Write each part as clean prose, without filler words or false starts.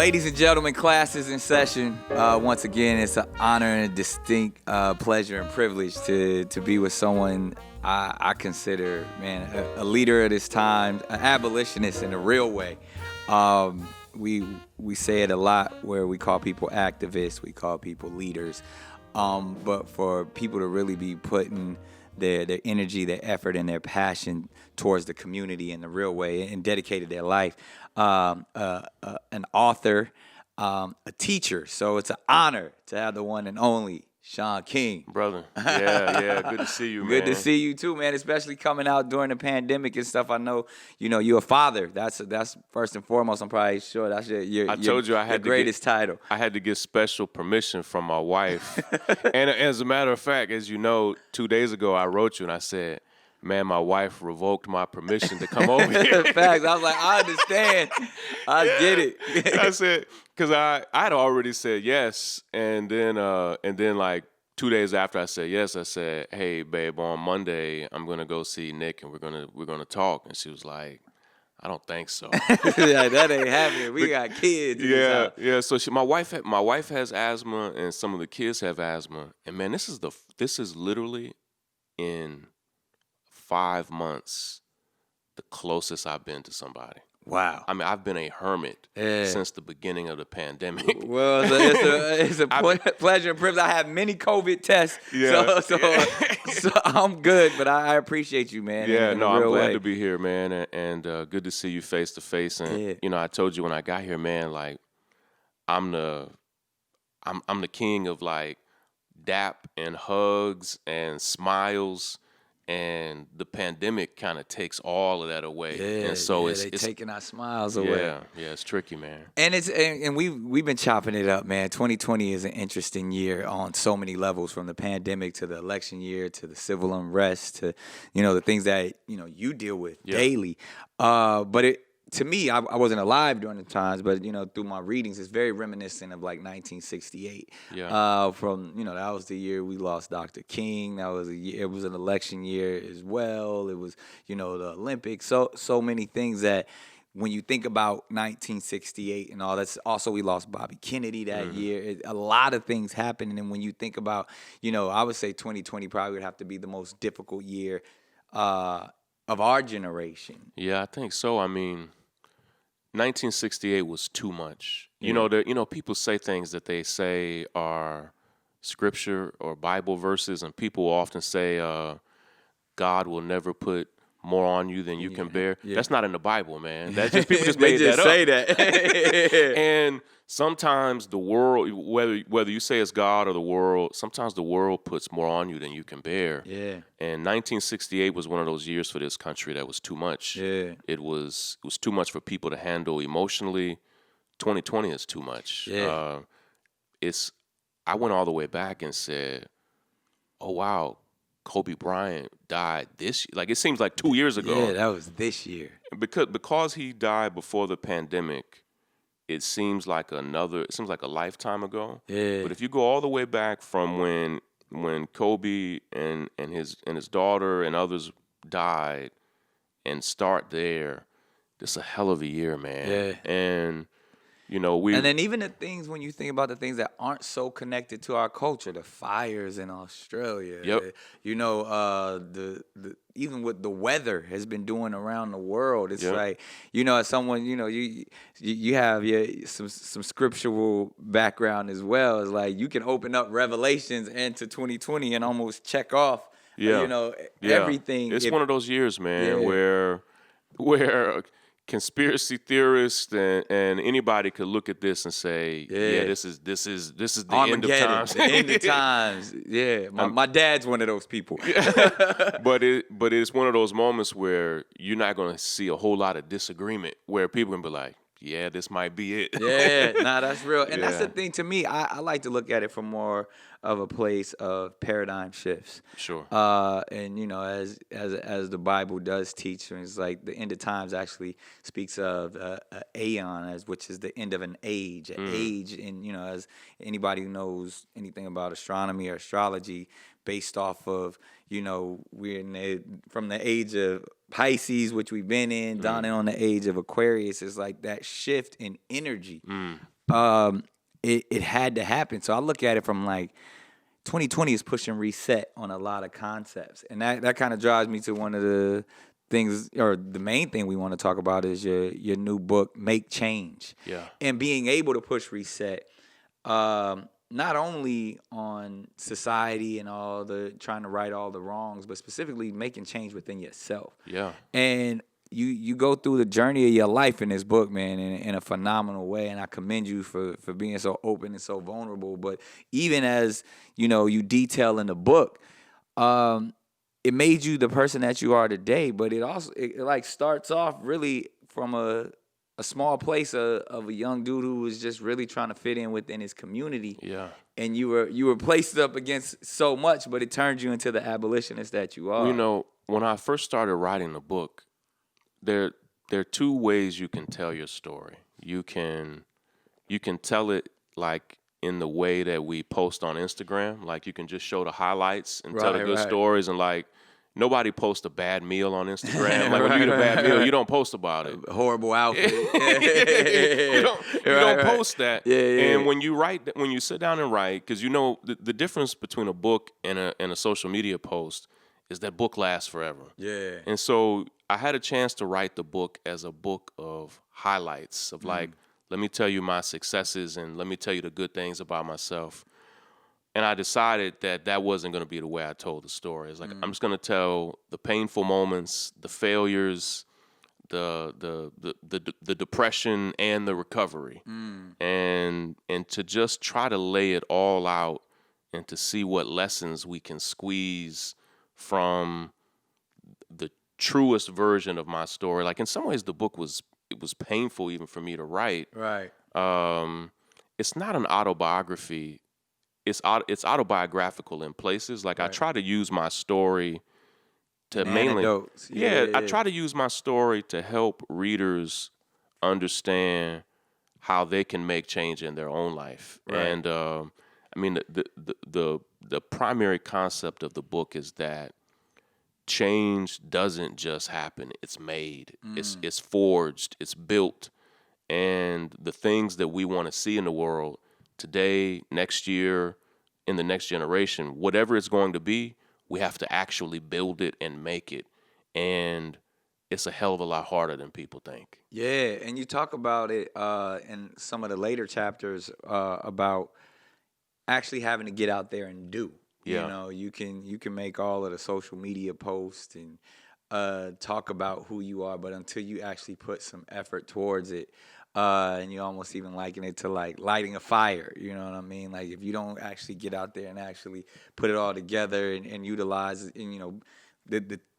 Ladies and gentlemen, class is in session. Once again, it's an honor and a distinct pleasure and privilege to be with someone I consider, man, a leader of this time, an abolitionist in a real way. We say it a lot where we call people activists, we call people leaders. But for people to really be putting their energy, their effort, and their passion towards the community in the real way and dedicated their life, an author, a teacher. So it's an honor to have the one and only Shaun King. Brother, yeah, good to see you, man. Good to see you too, man, especially coming out during the pandemic and stuff. I know, you're a father. That's first and foremost. I'm probably sure that's your greatest title. I had to get special permission from my wife. And as a matter of fact, as you know, 2 days ago, I wrote you and I said, man, my wife revoked my permission to come over here. Facts. I was like, I understand. I get it. I said, because I had already said yes, and then like 2 days after I said yes, I said, hey, babe, on Monday I'm gonna go see Nick and we're gonna talk. And she was like, I don't think so. Yeah, that ain't happening. We got kids. Yeah. So my wife has asthma, and some of the kids have asthma. And man, this is literally in 5 months the closest I've been to somebody. Wow. I mean, I've been a hermit since the beginning of the pandemic. Well, it's a pleasure and privilege. I have many COVID tests, so I'm good, but I appreciate you, man. Yeah, I'm glad to be here, man, and good to see you face to face. And I told you when I got here, man, like I'm the king of like dap and hugs and smiles. And the pandemic kind of takes all of that away, and so it's taking our smiles away. Yeah, it's tricky, man. And we've been chopping it up, man. 2020 is an interesting year on so many levels, from the pandemic to the election year to the civil unrest to the things that you deal with daily. But to me, I wasn't alive during the times, but through my readings, it's very reminiscent of like 1968. Yeah. That was the year we lost Dr. King. That was it was an election year as well. It was the Olympics. So many things that when you think about 1968 and all, that's also we lost Bobby Kennedy that year. A lot of things happened, and when you think about I would say 2020 probably would have to be the most difficult year of our generation. Yeah, I think so. I mean, 1968 was too much. People say things that they say are scripture or Bible verses, and people often say, God will never put more on you than you can bear. Yeah. That's not in the Bible, man. That's just people just made that up. They just say that. And sometimes the world, whether you say it's God or the world, sometimes the world puts more on you than you can bear. Yeah. And 1968 was one of those years for this country that was too much. Yeah. It was too much for people to handle emotionally. 2020 is too much. Yeah. I went all the way back and said, oh wow, Kobe Bryant died this year. Like, it seems like 2 years ago. Yeah, that was this year. Because he died before the pandemic, it seems like a lifetime ago. Yeah. But if you go all the way back from when Kobe and his daughter and others died and start there, this is a hell of a year, man. Yeah. And and then even the things, when you think about the things that aren't so connected to our culture, the fires in Australia, yep. The even what the weather has been doing around the world, it's like, as someone, you have some scriptural background as well. It's like you can open up Revelations into 2020 and almost check off, everything. It's one of those years, man, where conspiracy theorists and anybody could look at this and say, this is the end of times. The end of times. Yeah. My dad's one of those people. But it's one of those moments where you're not going to see a whole lot of disagreement, where people can be like, yeah, this might be it. Yeah, that's real. And that's the thing to me. I like to look at it from more of a place of paradigm shifts. Sure. And as the Bible does teach, it's like the end of times actually speaks of aeon, which is the end of an age. An age, and as anybody who knows anything about astronomy or astrology, based off of we're from the age of Pisces, which we've been in, down on the age of Aquarius, is like that shift in energy it had to happen. So I look at it from like 2020 is pushing reset on a lot of concepts, and that kind of drives me to one of the things, or the main thing we want to talk about is your new book, Make Change, Yeah. and being able to push reset, not only on society and all the trying to right all the wrongs, but specifically making change within yourself. Yeah. And you go through the journey of your life in this book, man, in a phenomenal way, and I commend you for being so open and so vulnerable. But even as you detail in the book, it made you the person that you are today. But it also it like starts off really from a small place of a young dude who was just really trying to fit in within his community. Yeah. And you were placed up against so much, but it turned you into the abolitionist that you are. Well, when I first started writing the book, there are two ways you can tell your story. You can tell it like in the way that we post on Instagram, like you can just show the highlights and tell the good stories, and like nobody posts a bad meal on Instagram. Like when you eat a bad meal, you don't post about it. Horrible outfit. you don't post that. Yeah. And when you sit down and write, because the difference between a book and a social media post is that book lasts forever. Yeah. And so I had a chance to write the book as a book of highlights of like, let me tell you my successes and let me tell you the good things about myself. And I decided that wasn't going to be the way I told the story. It's like, I'm just going to tell the painful moments, the failures, the depression and the recovery. And to just try to lay it all out and to see what lessons we can squeeze from the truest version of my story. Like in some ways the book was painful even for me to write. Right. It's not an autobiography. It's autobiographical in places. Like I try to use my story to mainly I try to use my story to help readers understand how they can make change in their own life. Right. And I mean the primary concept of the book is that change doesn't just happen. It's made. It's forged. It's built. And the things that we want to see in the world today, next year, in the next generation, whatever it's going to be, we have to actually build it and make it. And it's a hell of a lot harder than people think. Yeah, and you talk about it in some of the later chapters about actually having to get out there and do. Yeah. You can make all of the social media posts and talk about who you are, but until you actually put some effort towards it, and you almost even liken it to like lighting a fire. You know what I mean? Like if you don't actually get out there and actually put it all together and utilize, and,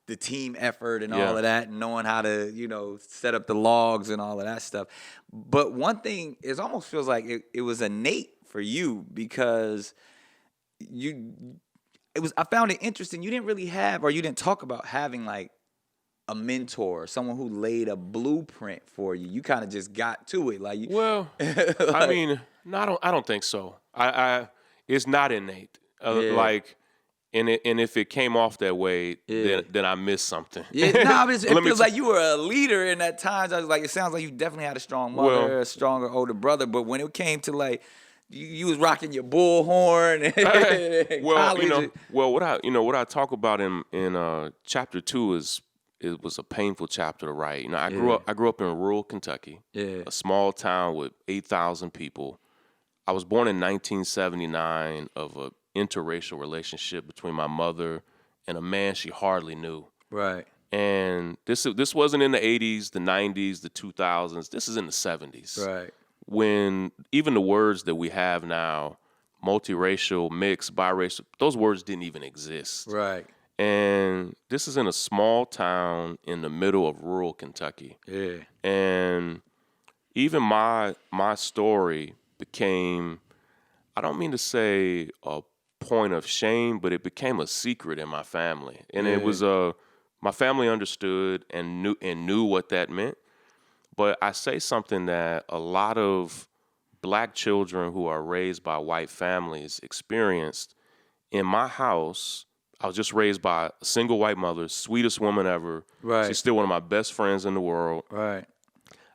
the team effort and all of that, and knowing how to, set up the logs and all of that stuff. But one thing, it almost feels like it was innate for you because I found it interesting. You didn't really have, or you didn't talk about having like a mentor, someone who laid a blueprint for you. You kind of just got to it. I mean, no, I don't think so. It's not innate. Like, and if it came off that way, then I missed something. Yeah, it feels like you were a leader, and at times I was like, it sounds like you definitely had a strong mother, a stronger older brother. But when it came to like, you was rocking your bullhorn. What I talk about in chapter 2 is it was a painful chapter to write. I grew up in rural Kentucky, a small town with 8,000 people. I was born in 1979 of a interracial relationship between my mother and a man she hardly knew. Right. And this wasn't in the 80s, the 90s, the 2000s. This is in the 70s. Right. When even the words that we have now, multiracial, mixed, biracial, those words didn't even exist. Right. And this is in a small town in the middle of rural Kentucky. Yeah. And even my story became, I don't mean to say a point of shame, but it became a secret in my family. And it was my family understood and knew what that meant. But I say something that a lot of black children who are raised by white families experienced. In my house, I was just raised by a single white mother, sweetest woman ever. Right. She's still one of my best friends in the world. Right.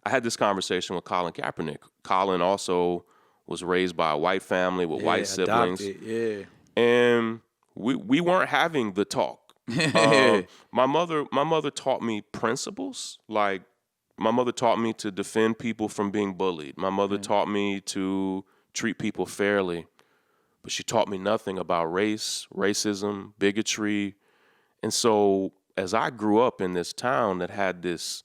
I had this conversation with Colin Kaepernick. Colin also was raised by a white family with white siblings. Adopted, and we weren't having the talk. My mother taught me principles. Like, my mother taught me to defend people from being bullied. My mother taught me to treat people fairly. But she taught me nothing about race, racism, bigotry. And so as I grew up in this town that had this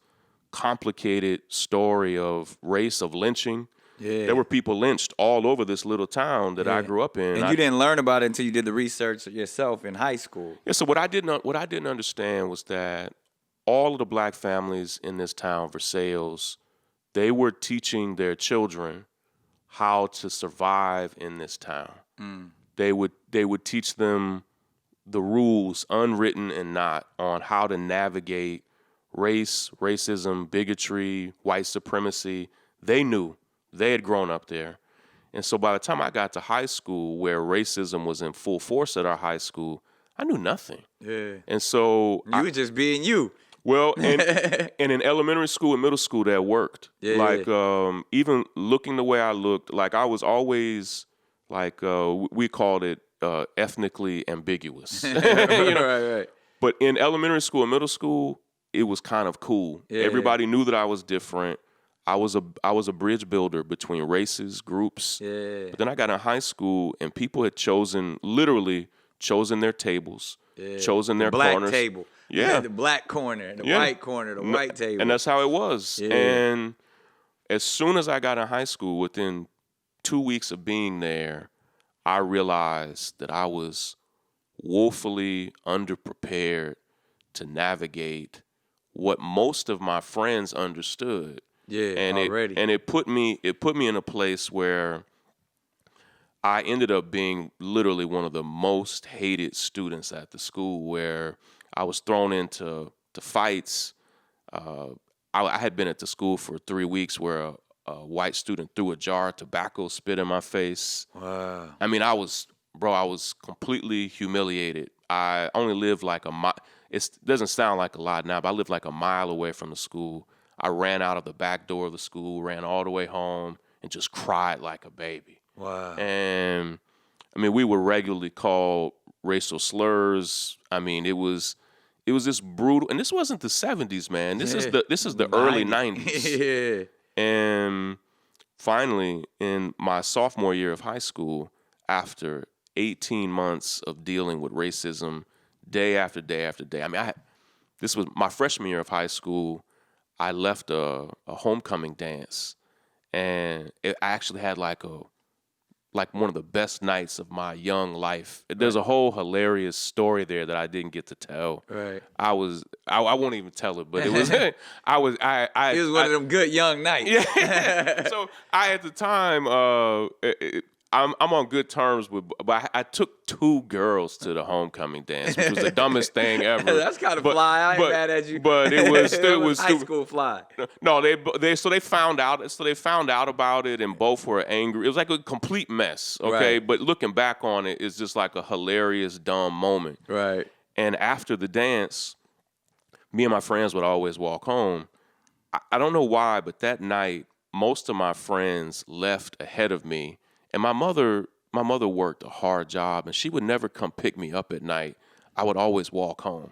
complicated story of race, of lynching, there were people lynched all over this little town that I grew up in. And you didn't learn about it until you did the research yourself in high school. Yeah, so what I didn't understand was that all of the black families in this town, Versailles, they were teaching their children how to survive in this town. They would teach them the rules, unwritten and not, on how to navigate race, racism, bigotry, white supremacy. They knew. They had grown up there. And so by the time I got to high school, where racism was in full force at our high school, I knew nothing. Yeah. And so You were just being you. Well, and in elementary school and middle school, that worked. Yeah. Like, even looking the way I looked, like I was always, like, we called it ethnically ambiguous. You know? Right. But in elementary school and middle school, it was kind of cool. Yeah. Everybody knew that I was different. I was a bridge builder between races, groups. Yeah. But then I got in high school, and people had literally chosen their tables, chosen their black corners. table. Yeah. The black corner, the white corner, the white table. And that's how it was. Yeah. And as soon as I got in high school, within 2 weeks of being there, I realized that I was woefully underprepared to navigate what most of my friends understood. Yeah, and already. It put me in a place where I ended up being literally one of the most hated students at the school, where I was thrown into fights. I had been at the school for 3 weeks where a white student threw a jar of tobacco, spit in my face. Wow. I mean, I was completely humiliated. I only lived like a mile. It doesn't sound like a lot now, but I lived like a mile away from the school. I ran out of the back door of the school, ran all the way home, and just cried like a baby. Wow. And I mean, we were regularly called racial slurs. I mean, it was this brutal, and this wasn't the 70s, man. This is the early 90s. Yeah. And finally, in my sophomore year of high school, after 18 months of dealing with racism day after day after day, I mean, this was my freshman year of high school. I left a homecoming dance, and I actually had like one of the best nights of my young life. There's a whole hilarious story there that I didn't get to tell. Right. I won't even tell it, but it was it was one of them good young nights. Yeah. So at the time, I'm on good terms with, but I took 2 girls to the homecoming dance, which was the dumbest thing ever. That's kind of fly. I ain't mad at you. But it was high school fly. No, they found out. So they found out about it, and both were angry. It was like a complete mess. Okay, Right. But looking back on it, it's just like a hilarious, dumb moment. Right. And after the dance, me and my friends would always walk home. I don't know why, but that night, most of my friends left ahead of me. And my mother worked a hard job, and she would never come pick me up at night. I would always walk home.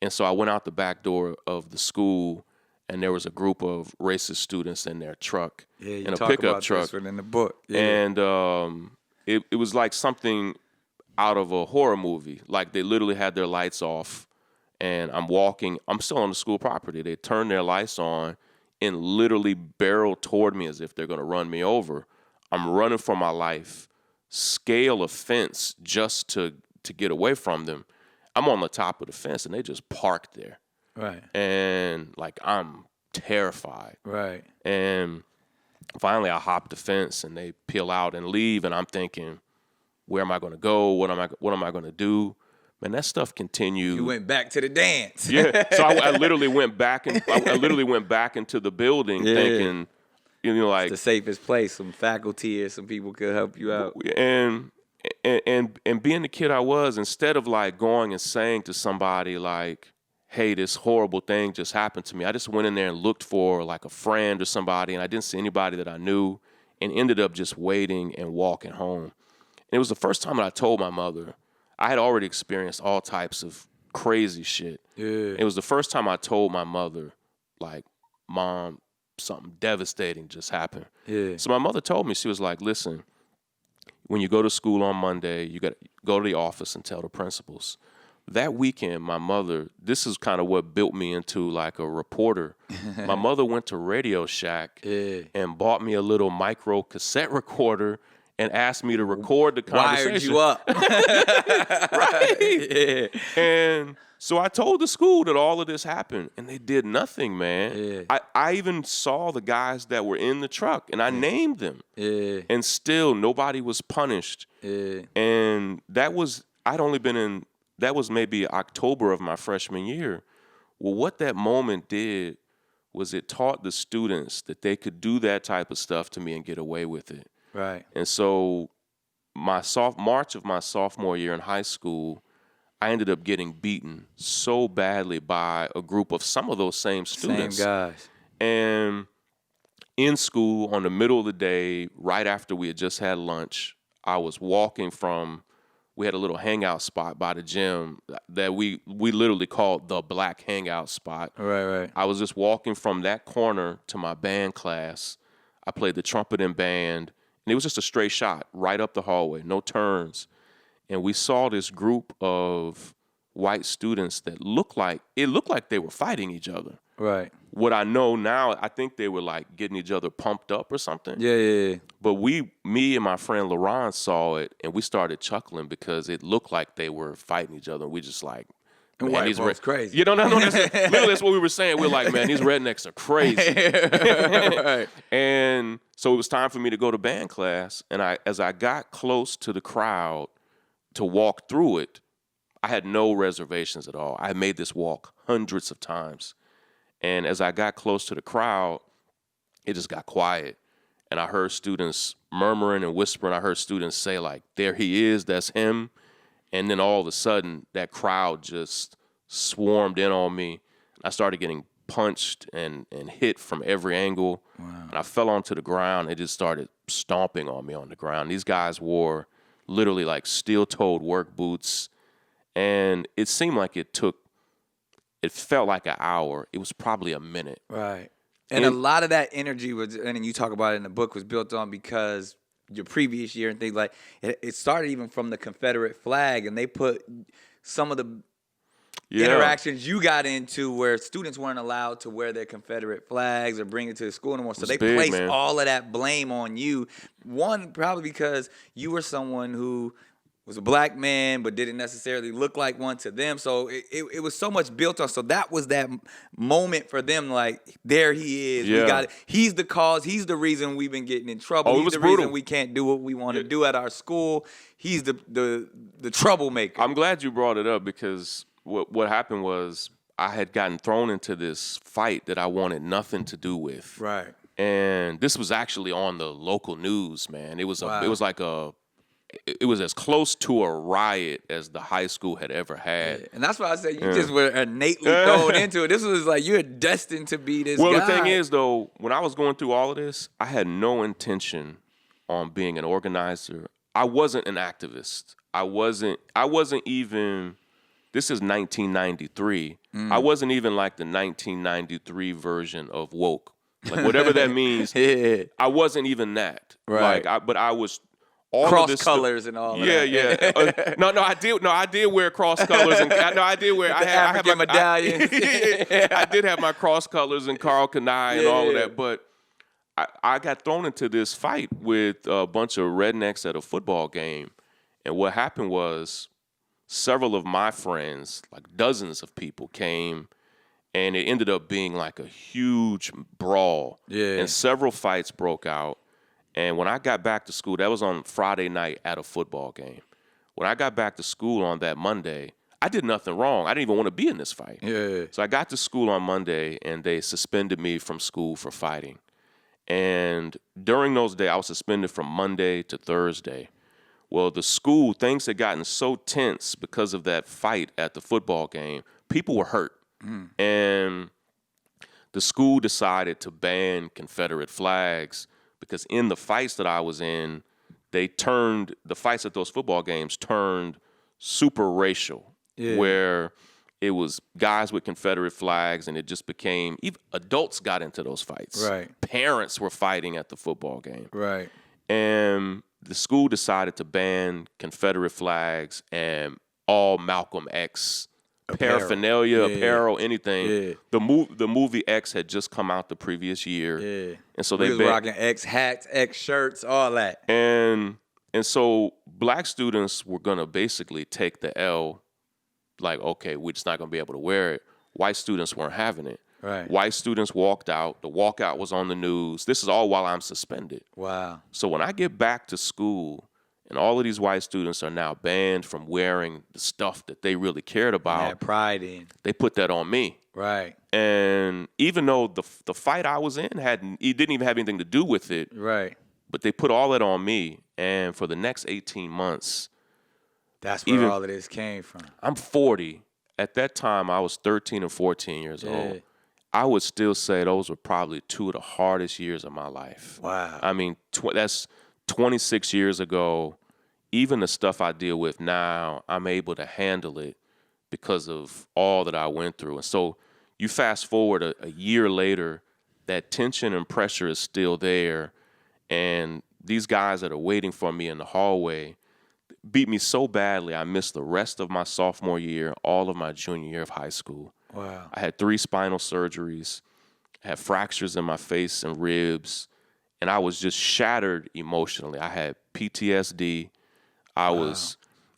And so I went out the back door of the school, and there was a group of racist students in their truck, Yeah, you in a talk pickup about truck. this one in the book. Yeah. And it was like something out of a horror movie. Like, they literally had their lights off, and I'm still on the school property. They turned their lights on and literally barreled toward me as if they're going to run me over. I'm running for my life, scale a fence just to get away from them. I'm on the top of the fence, and they just parked there. Right. And, like, I'm terrified. Right. And finally, I hop the fence, and they peel out and leave, and I'm thinking, where am I going to go? What am I going to do? Man, that stuff continued. You went back to the dance. Yeah. So I literally went back, and I literally went back into the building thinking, you know, like, It's the safest place. Some faculty or some people could help you out. And being the kid I was, instead of like going and saying to somebody like, hey, this horrible thing just happened to me. I just went in there and looked for like a friend or somebody, and I didn't see anybody that I knew, and ended up just waiting and walking home. And it was the first time that I told my mother. I had already experienced all types of crazy shit. Yeah. It was the first time I told my mother, like, Mom, something devastating just happened. Yeah. So my mother told me, she was like, listen, when you go to school on Monday, you got to go to the office and tell the principals. That weekend, my mother, this is kind of what built me into like a reporter. My mother went to Radio Shack and bought me a little micro cassette recorder and asked me to record the conversation. Wired you up. Right. Yeah. And so I told the school that all of this happened, and they did nothing, man. Yeah. I even saw the guys that were in the truck, and I named them. Yeah. And still, nobody was punished. Yeah. And that was maybe October of my freshman year. Well, what that moment did was it taught the students that they could do that type of stuff to me and get away with it. Right. And so March of my sophomore year in high school, I ended up getting beaten so badly by a group of some of those same students. Same guys. And in school, on the middle of the day, right after we had just had lunch, I was walking we had a little hangout spot by the gym that we literally called the Black Hangout Spot. Right. I was just walking from that corner to my band class. I played the trumpet in band, and it was just a straight shot right up the hallway, no turns. And we saw this group of white students that looked like they were fighting each other. Right. What I know now, I think they were like getting each other pumped up or something. Yeah. But me and my friend LaRon saw it, and we started chuckling because it looked like they were fighting each other. And we just like, And man, white folks crazy. You know, no, literally that's what we were saying. We're like, man, these rednecks are crazy. Right. And so it was time for me to go to band class. And as I got close to the crowd to walk through it, I had no reservations at all. I had made this walk hundreds of times. And as I got close to the crowd, it just got quiet. And I heard students murmuring and whispering. I heard students say, like, there he is, that's him. And then all of a sudden, that crowd just swarmed in on me. I started getting punched and hit from every angle. Wow. And I fell onto the ground. They just started stomping on me on the ground. These guys wore literally like steel-toed work boots. And it seemed like it felt like an hour. It was probably a minute. Right. And a lot of that energy was, and you talk about it in the book, was built on because your previous year and things like it started even from the Confederate flag, and they put some of the interactions you got into where students weren't allowed to wear their Confederate flags or bring it to the school anymore. So they placed all of that blame on you. One, probably because you were someone who was a black man but didn't necessarily look like one to them. So it was so much built on. So that was that moment for them, like, there he is. Yeah. We got it. He's the cause. He's the reason we've been getting in trouble. He's the reason we can't do what we want to do at our school. He's the troublemaker. I'm glad you brought it up because what happened was I had gotten thrown into this fight that I wanted nothing to do with. Right. And this was actually on the local news, man. It was it was as close to a riot as the high school had ever had. Yeah. And that's why I said you just were innately thrown into it. This was like you're destined to be this guy. Well, the thing is, though, when I was going through all of this, I had no intention on being an organizer. I wasn't an activist. I wasn't even, this is 1993. I wasn't even like the 1993 version of woke. Like, whatever that means, I wasn't even that. Right. But I was... all cross of this colors and all of that. Yeah. I did wear cross colors and I did wear I had my medallions. I did have my cross colors and Carl Kanai and all of that, but I got thrown into this fight with a bunch of rednecks at a football game. And what happened was several of my friends, like dozens of people, came, and it ended up being like a huge brawl. Yeah. And several fights broke out. And when I got back to school, that was on Friday night at a football game. When I got back to school on that Monday, I did nothing wrong. I didn't even want to be in this fight. Yeah. So I got to school on Monday, and they suspended me from school for fighting. And during those days, I was suspended from Monday to Thursday. Well, the school, things had gotten so tense because of that fight at the football game. People were hurt. And the school decided to ban Confederate flags because in the fights that I was in, the fights at those football games turned super racial, where it was guys with Confederate flags, and it just became, even adults got into those fights. Right. Parents were fighting at the football game. Right. And the school decided to ban Confederate flags and all Malcolm X paraphernalia, apparel, anything. Yeah. The movie X had just come out the previous year. Yeah. And so We they was rocking X hats, X shirts, all that. And so black students were gonna basically take the L, like, okay, we're just not gonna be able to wear it. White students weren't having it. Right. White students walked out. The walkout was on the news. This is all while I'm suspended. Wow. So when I get back to school and all of these white students are now banned from wearing the stuff that they really cared about, Had pride in. they put that on me. Right. And even though the fight I was in it didn't even have anything to do with it, Right. but they put all that on me. And for the next 18 months, That's where all of this came from. I'm 40. At that time, I was 13 and 14 years old. I would still say those were probably two of the hardest years of my life. Wow. I mean, that's 26 years ago. Even the stuff I deal with now, I'm able to handle it because of all that I went through. And so you fast forward a year later, that tension and pressure is still there. And these guys that are waiting for me in the hallway beat me so badly, I missed the rest of my sophomore year, all of my junior year of high school. Wow. I had 3 spinal surgeries, I had fractures in my face and ribs, and I was just shattered emotionally. I had PTSD.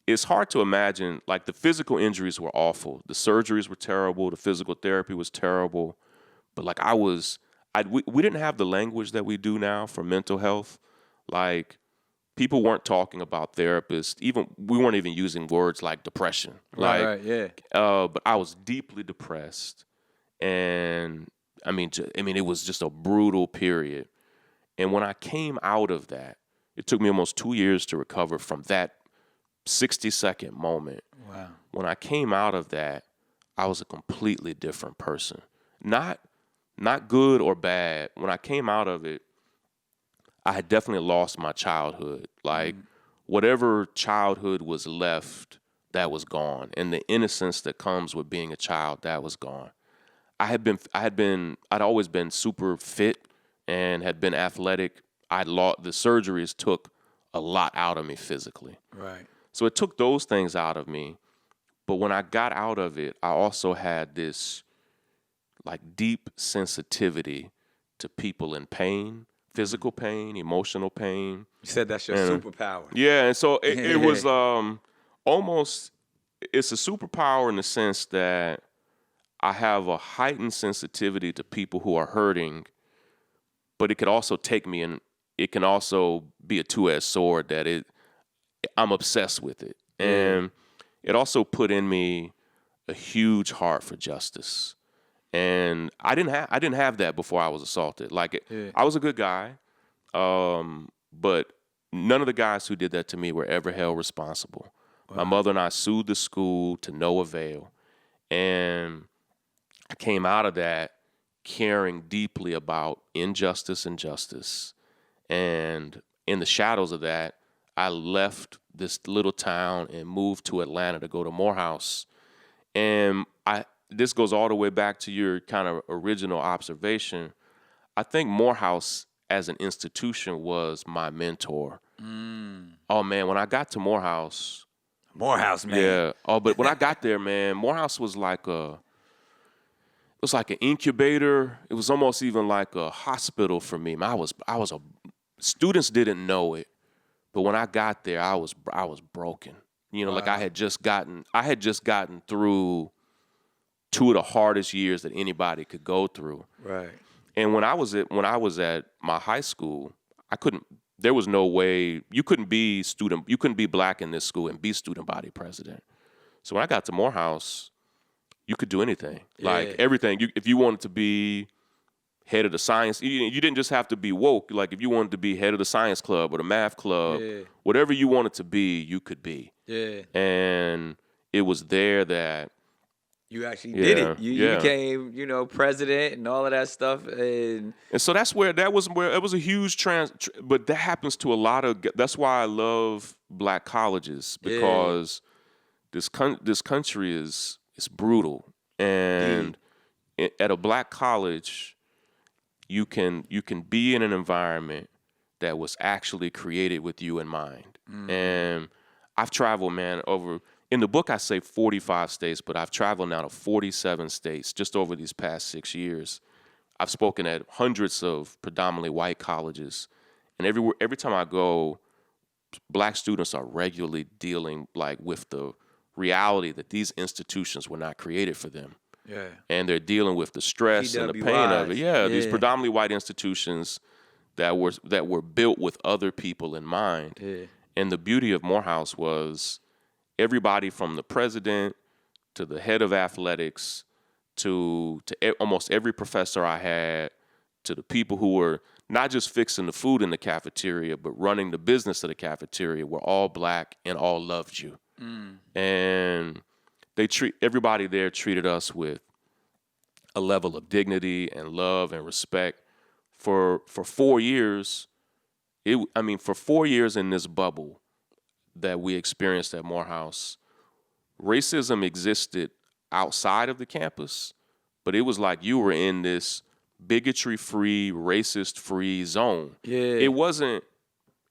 It's hard to imagine, like, the physical injuries were awful. The surgeries were terrible. The physical therapy was terrible. But, like, we didn't have the language that we do now for mental health. Like, people weren't talking about therapists. We weren't even using words like depression. Right, yeah. But I was deeply depressed, and I mean, it was just a brutal period. And when I came out of that, it took me almost 2 years to recover from that 60-second moment. Wow. When I came out of that, I was a completely different person. Not good or bad. When I came out of it, I had definitely lost my childhood. Like, whatever childhood was left, that was gone. And the innocence that comes with being a child, that was gone. I'd always been super fit and had been athletic. The surgeries took a lot out of me physically. Right. So it took those things out of me. But when I got out of it, I also had this, like, deep sensitivity to people in pain. Physical pain, emotional pain. You said that's your superpower. Yeah, and so it was almost, it's a superpower in the sense that I have a heightened sensitivity to people who are hurting, but it could also take me, and it can also be a two-edged sword that I'm obsessed with it. And it also put in me a huge heart for justice. And I didn't have that before I was assaulted. Like, I was a good guy, but none of the guys who did that to me were ever held responsible. Wow. My mother and I sued the school to no avail. And I came out of that caring deeply about injustice and justice. And in the shadows of that, I left this little town and moved to Atlanta to go to Morehouse. And this goes all the way back to your kind of original observation. I think Morehouse as an institution was my mentor. Oh, man, when I got to Morehouse, man. Yeah. Oh, but when I got there, man, Morehouse was like an incubator. It was almost even like a hospital for me. Students didn't know it, but when I got there, I was broken. You know, wow. Like I had just gotten through 2 of the hardest years that anybody could go through. Right. And when I was at my high school, there was no way you couldn't be black in this school and be student body president. So when I got to Morehouse, you could do anything. Yeah. Like everything. If you wanted to be head of the science, you didn't just have to be woke. Like if you wanted to be head of the science club or the math club, whatever you wanted to be, you could be. Yeah. And it was there that You actually did it. Yeah, You yeah. became, president and all of that stuff. And so that was where it was a huge but that happens to a lot of. That's why I love black colleges, Yeah, because this country is brutal, indeed. and at a black college, you can be in an environment that was actually created with you in mind. And I've traveled, man, over in the book I say 45 states, but I've traveled now to 47 states just over these past 6 years. I've spoken at hundreds of predominantly white colleges, and every time I go, black students are regularly dealing like with the reality that these institutions were not created for them, Yeah. and they're dealing with the stress and the pain of it. GWIs. Yeah, these Yeah. predominantly white institutions that were built with other people in mind. Yeah. And the beauty of Morehouse was everybody from the president to the head of athletics to almost every professor I had, to the people who were not just fixing the food in the cafeteria but running the business of the cafeteria, were all black and all loved you. And everybody there treated us with a level of dignity and love and respect. For 4 years, for 4 years in this bubble that we experienced at Morehouse, racism existed outside of the campus, but it was like you were in this bigotry-free, racist-free zone. Yeah. It wasn't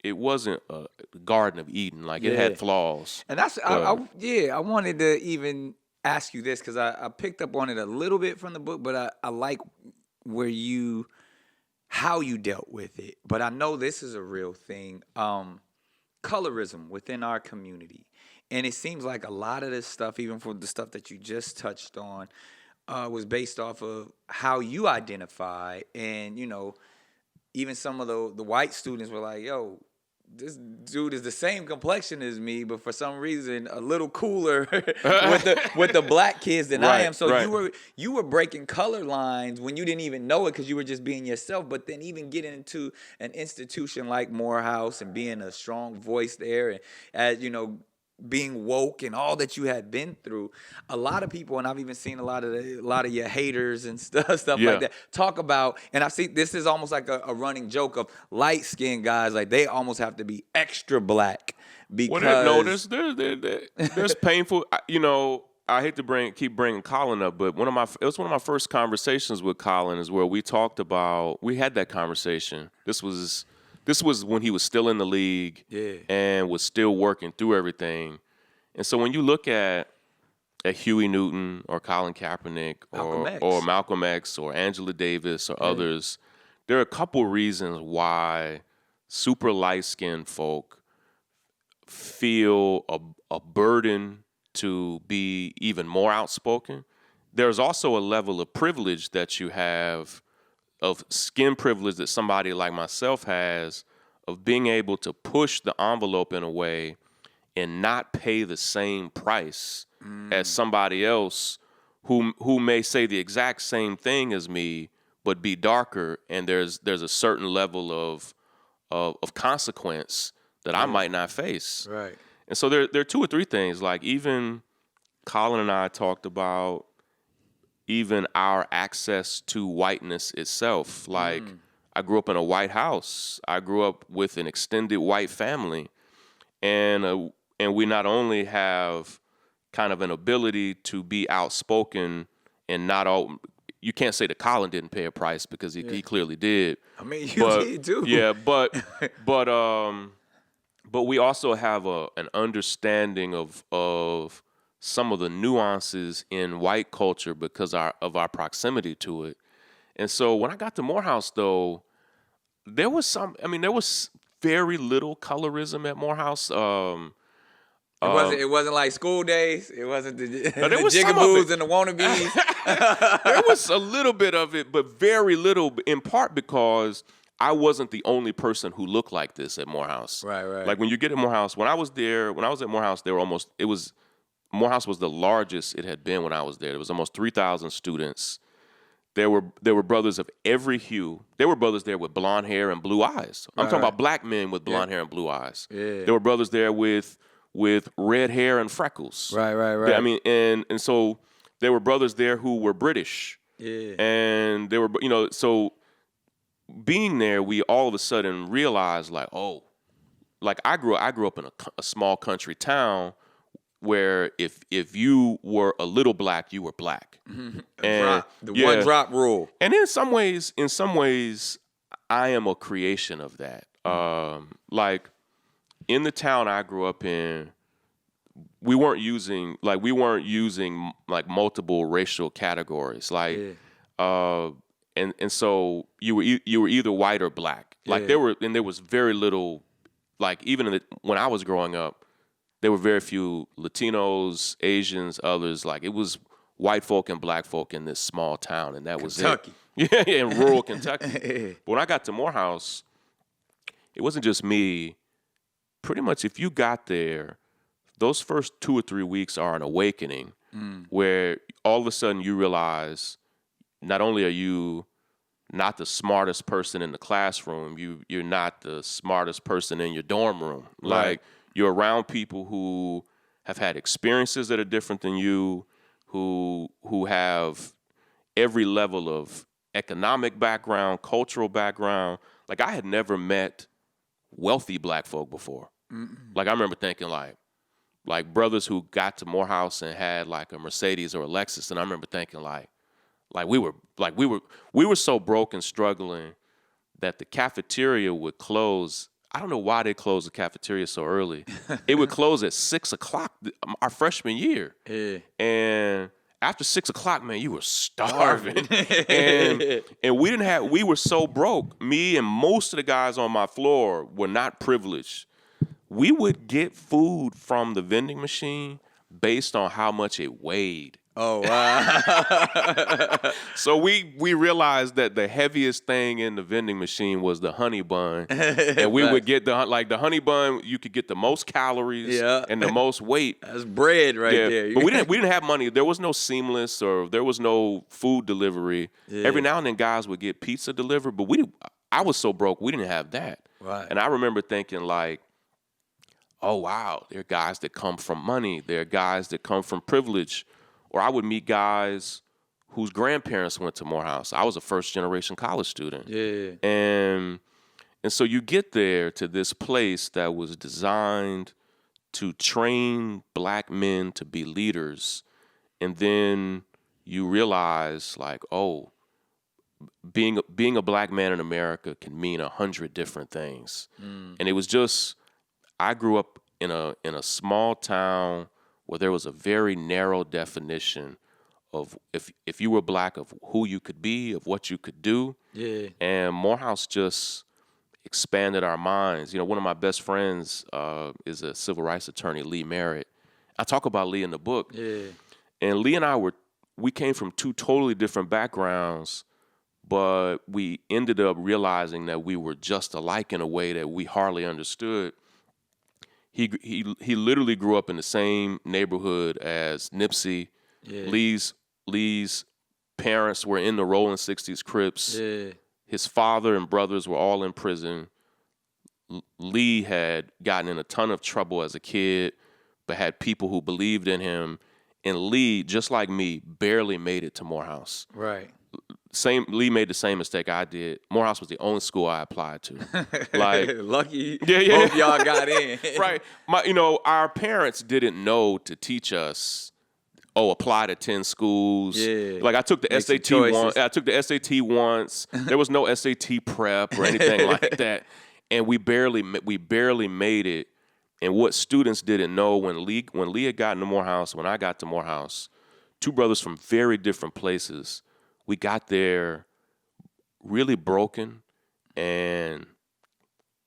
a Garden of Eden. Like, it had flaws. And that's I wanted to even ask you this because I picked up on it a little bit from the book, but I like how you dealt with it. But I know this is a real thing. Colorism within our community. And it seems like a lot of this stuff, even for the stuff that you just touched on, was based off of how you identify. And, even some of the white students were like, yo, this dude is the same complexion as me, but for some reason a little cooler with the black kids than I am. So you were breaking color lines when you didn't even know it because you were just being yourself. But then even getting into an institution like Morehouse and being a strong voice there, and as being woke and all that you had been through, a lot of people, and I've even seen a lot of your haters and stuff like that talk about, and I see this is almost like a running joke of light skinned guys, like they almost have to be extra black because there's painful. I hate to keep bringing Colin up, but it was one of my first conversations with Colin is where we had that conversation. This was when he was still in the league and was still working through everything. And so when you look at Huey Newton or Colin Kaepernick or Malcolm X or Angela Davis or others, there are a couple reasons why super light-skinned folk feel a burden to be even more outspoken. There's also a level of privilege that you have, of skin privilege that somebody like myself has, of being able to push the envelope in a way and not pay the same price as somebody else who may say the exact same thing as me but be darker, and there's a certain level of consequence that I might not face. Right. And so there are two or three things, like even Colin and I talked about even our access to whiteness itself. Like, I grew up in a white house. I grew up with an extended white family. And we not only have kind of an ability to be outspoken, and not all, you can't say that Colin didn't pay a price, because he clearly did. I mean, you did too. Yeah, but we also have an understanding of some of the nuances in white culture because of our proximity to it. And so when I got to Morehouse, though, there was very little colorism at Morehouse. It wasn't like School Days. It wasn't the was some of jigaboos it. and the wannabes. There was a little bit of it, but very little, in part because I wasn't the only person who looked like this at Morehouse. Right. Like, when you get at Morehouse, when I was at Morehouse, Morehouse was the largest it had been when I was there. There was almost 3,000 students. There were brothers of every hue. There were brothers there with blonde hair and blue eyes. I'm talking about black men with blonde hair and blue eyes. Yeah. There were brothers there with red hair and freckles. Right. I mean, and so there were brothers there who were British. Yeah. And they were, so being there, we all of a sudden realized like, oh, like I grew up in a small country town where if you were a little black, you were black. And One drop rule. And in some ways, I am a creation of that. Like in the town I grew up in, we weren't using like multiple racial categories. Like, and so you were either white or black. Like there was very little, like even when I was growing up, there were very few Latinos, Asians, others. Like it was white folk and black folk in this small town, and that was it. Yeah, in rural Kentucky. But when I got to Morehouse, it wasn't just me. Pretty much, if you got there, those first 2 or 3 weeks are an awakening, where all of a sudden you realize not only are you not the smartest person in the classroom, you're not the smartest person in your dorm room. Right. Like you're around people who have had experiences that are different than you, who have every level of economic background, cultural background. Like I had never met wealthy black folk before. Like I remember thinking like brothers who got to Morehouse and had like a Mercedes or a Lexus, and I remember thinking like we were so broke and struggling that the cafeteria would close. I don't know why they closed the cafeteria so early. It would close at 6:00 our freshman year. Yeah. And after 6:00, man, you were starving. and we were so broke. Me and most of the guys on my floor were not privileged. We would get food from the vending machine based on how much it weighed. Oh, wow. So we realized that the heaviest thing in the vending machine was the honey bun. And we would get the honey bun, you could get the most calories and the most weight. That's bread right there. But we didn't have money. There was no Seamless or there was no food delivery. Yeah. Every now and then guys would get pizza delivered, but I was so broke, we didn't have that. Right. And I remember thinking like, oh wow, there are guys that come from money. There are guys that come from privilege. Or I would meet guys whose grandparents went to Morehouse. I was a first-generation college student. Yeah. And so you get there to this place that was designed to train black men to be leaders. And then you realize, like, oh, being a black man in America can mean 100 different things. And it was just, I grew up in a small town where there was a very narrow definition of if you were black, of who you could be, of what you could do. Yeah. And Morehouse just expanded our minds. You know, one of my best friends is a civil rights attorney, Lee Merritt. I talk about Lee in the book. Yeah. And Lee and I we came from two totally different backgrounds, but we ended up realizing that we were just alike in a way that we hardly understood. He literally grew up in the same neighborhood as Nipsey. Yeah. Lee's parents were in the Rolling 60s Crips. Yeah. His father and brothers were all in prison. Lee had gotten in a ton of trouble as a kid, but had people who believed in him. And Lee, just like me, barely made it to Morehouse. Right. Lee made the same mistake I did. Morehouse was the only school I applied to. Like, lucky both y'all got in. Right. Our parents didn't know to teach us, apply to 10 schools. Yeah. Like I took the SAT once. I took the SAT once. There was no SAT prep or anything like that. And we barely made it. And what students didn't know when Lee had gotten to Morehouse, when I got to Morehouse, two brothers from very different places, we got there really broken and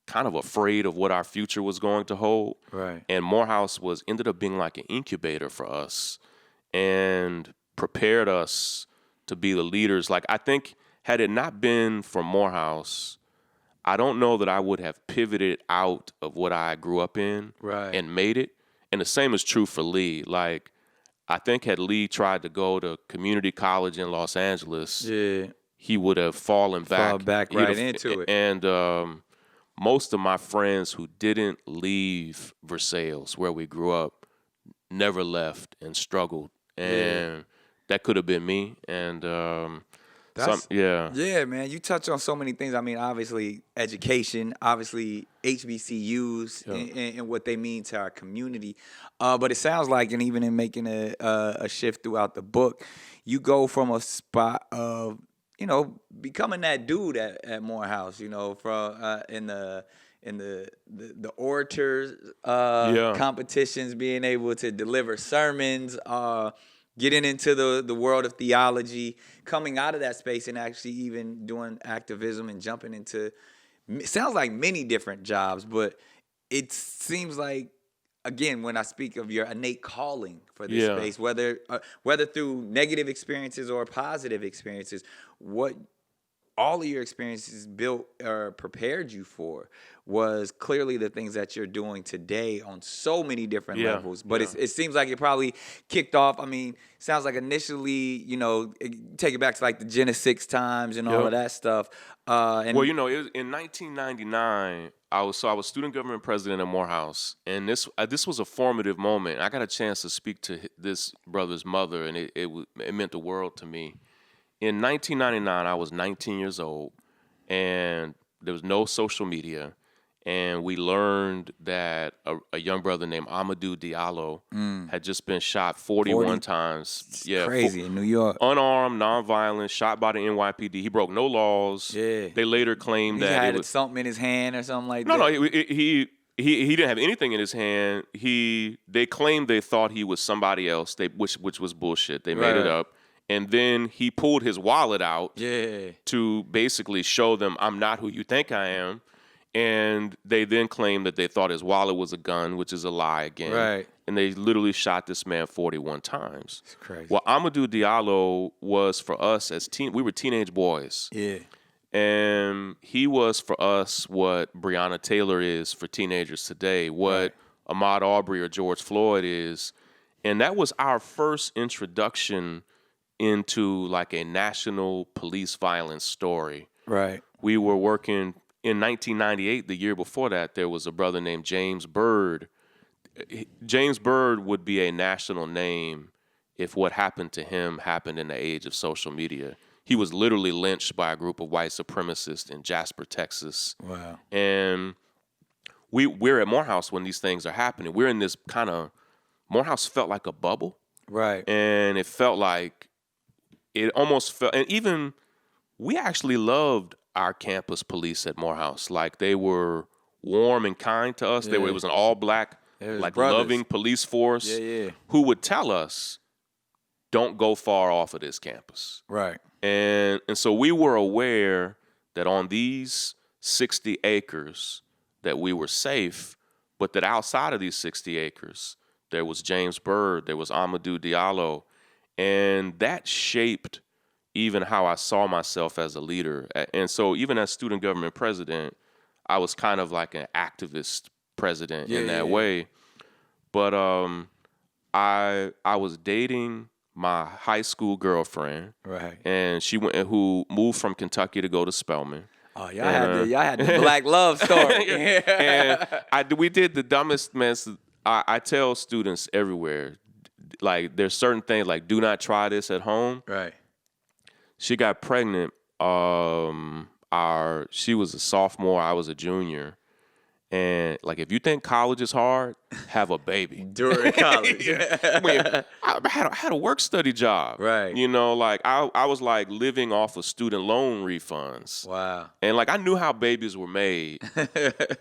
kind of afraid of what our future was going to hold. Right. And Morehouse ended up being like an incubator for us and prepared us to be the leaders. Like, I think had it not been for Morehouse, I don't know that I would have pivoted out of what I grew up in and made it. And the same is true for Lee. Like, I think had Lee tried to go to community college in Los Angeles, he would have fallen back. Into it. And most of my friends who didn't leave Versailles, where we grew up, never left and struggled. And that could have been me. And Yeah, man. You touch on so many things. I mean, obviously education, obviously HBCUs Yeah. and what they mean to our community. But it sounds like, and even in making a shift throughout the book, you go from a spot of, becoming that dude at Morehouse, from in the orators Yeah. competitions, being able to deliver sermons, getting into the world of theology, coming out of that space and actually even doing activism and jumping into, sounds like many different jobs, but it seems like, again, when I speak of your innate calling for this Yeah. space, whether through negative experiences or positive experiences, what all of your experiences built or prepared you for was clearly the things that you're doing today on so many different Yeah. levels. But Yeah. it seems like it probably kicked off. I mean, sounds like initially, take it back to like the Genesis times and all Yep. of that stuff. And Well, it was in 1999. I was student government president at Morehouse, and this was a formative moment. I got a chance to speak to this brother's mother, and it meant the world to me. In 1999, I was 19 years old, and there was no social media. And we learned that a young brother named Amadou Diallo had just been shot 41 times. Yeah, crazy in New York. unarmed, nonviolent, shot by the NYPD. He broke no laws. Yeah. They later claimed He that had it was something in his hand or something like no, that. no. He didn't have anything in his hand. They claimed they thought he was somebody else. Which was bullshit. They made it Right. up. And then he pulled his wallet out Yeah. to basically show them, I'm not who you think I am. And they then claimed that they thought his wallet was a gun, which is a lie again. Right. And they literally shot this man 41 times. It's crazy. Well, Amadou Diallo was for us we were teenage boys. Yeah. And he was for us what Breonna Taylor is for teenagers today, what Ahmaud Arbery or George Floyd is. And that was our first introduction into like a national police violence story. Right. We were working in 1998, the year before that, there was a brother named James Byrd. James Byrd would be a national name if what happened to him happened in the age of social media. He was literally lynched by a group of white supremacists in Jasper, Texas. Wow. And we're at Morehouse when these things are happening. We're in this kind of, Morehouse felt like a bubble. Right. And it felt like, it almost felt, and even we actually loved our campus police at Morehouse. Like they were warm and kind to us. It was an all black, like brothers. loving police force Yeah. who would tell us, don't go far off of this campus. Right. And so we were aware that on these 60 acres that we were safe, but that outside of these 60 acres, there was James Byrd, there was Amadou Diallo, and that shaped even how I saw myself as a leader. And so even as student government president, I was kind of like an activist president in that way. But I was dating my high school girlfriend, Right. and who moved from Kentucky to go to Spelman. Oh, y'all had the black love story. And we did the dumbest mess. I tell students everywhere, like there's certain things like do not try this at home. Right. She got pregnant. She was a sophomore. I was a junior. And like, if you think college is hard, have a baby During college. I mean, I had a work study job. Right. Like I was like living off of student loan refunds. Wow. And like I knew how babies were made,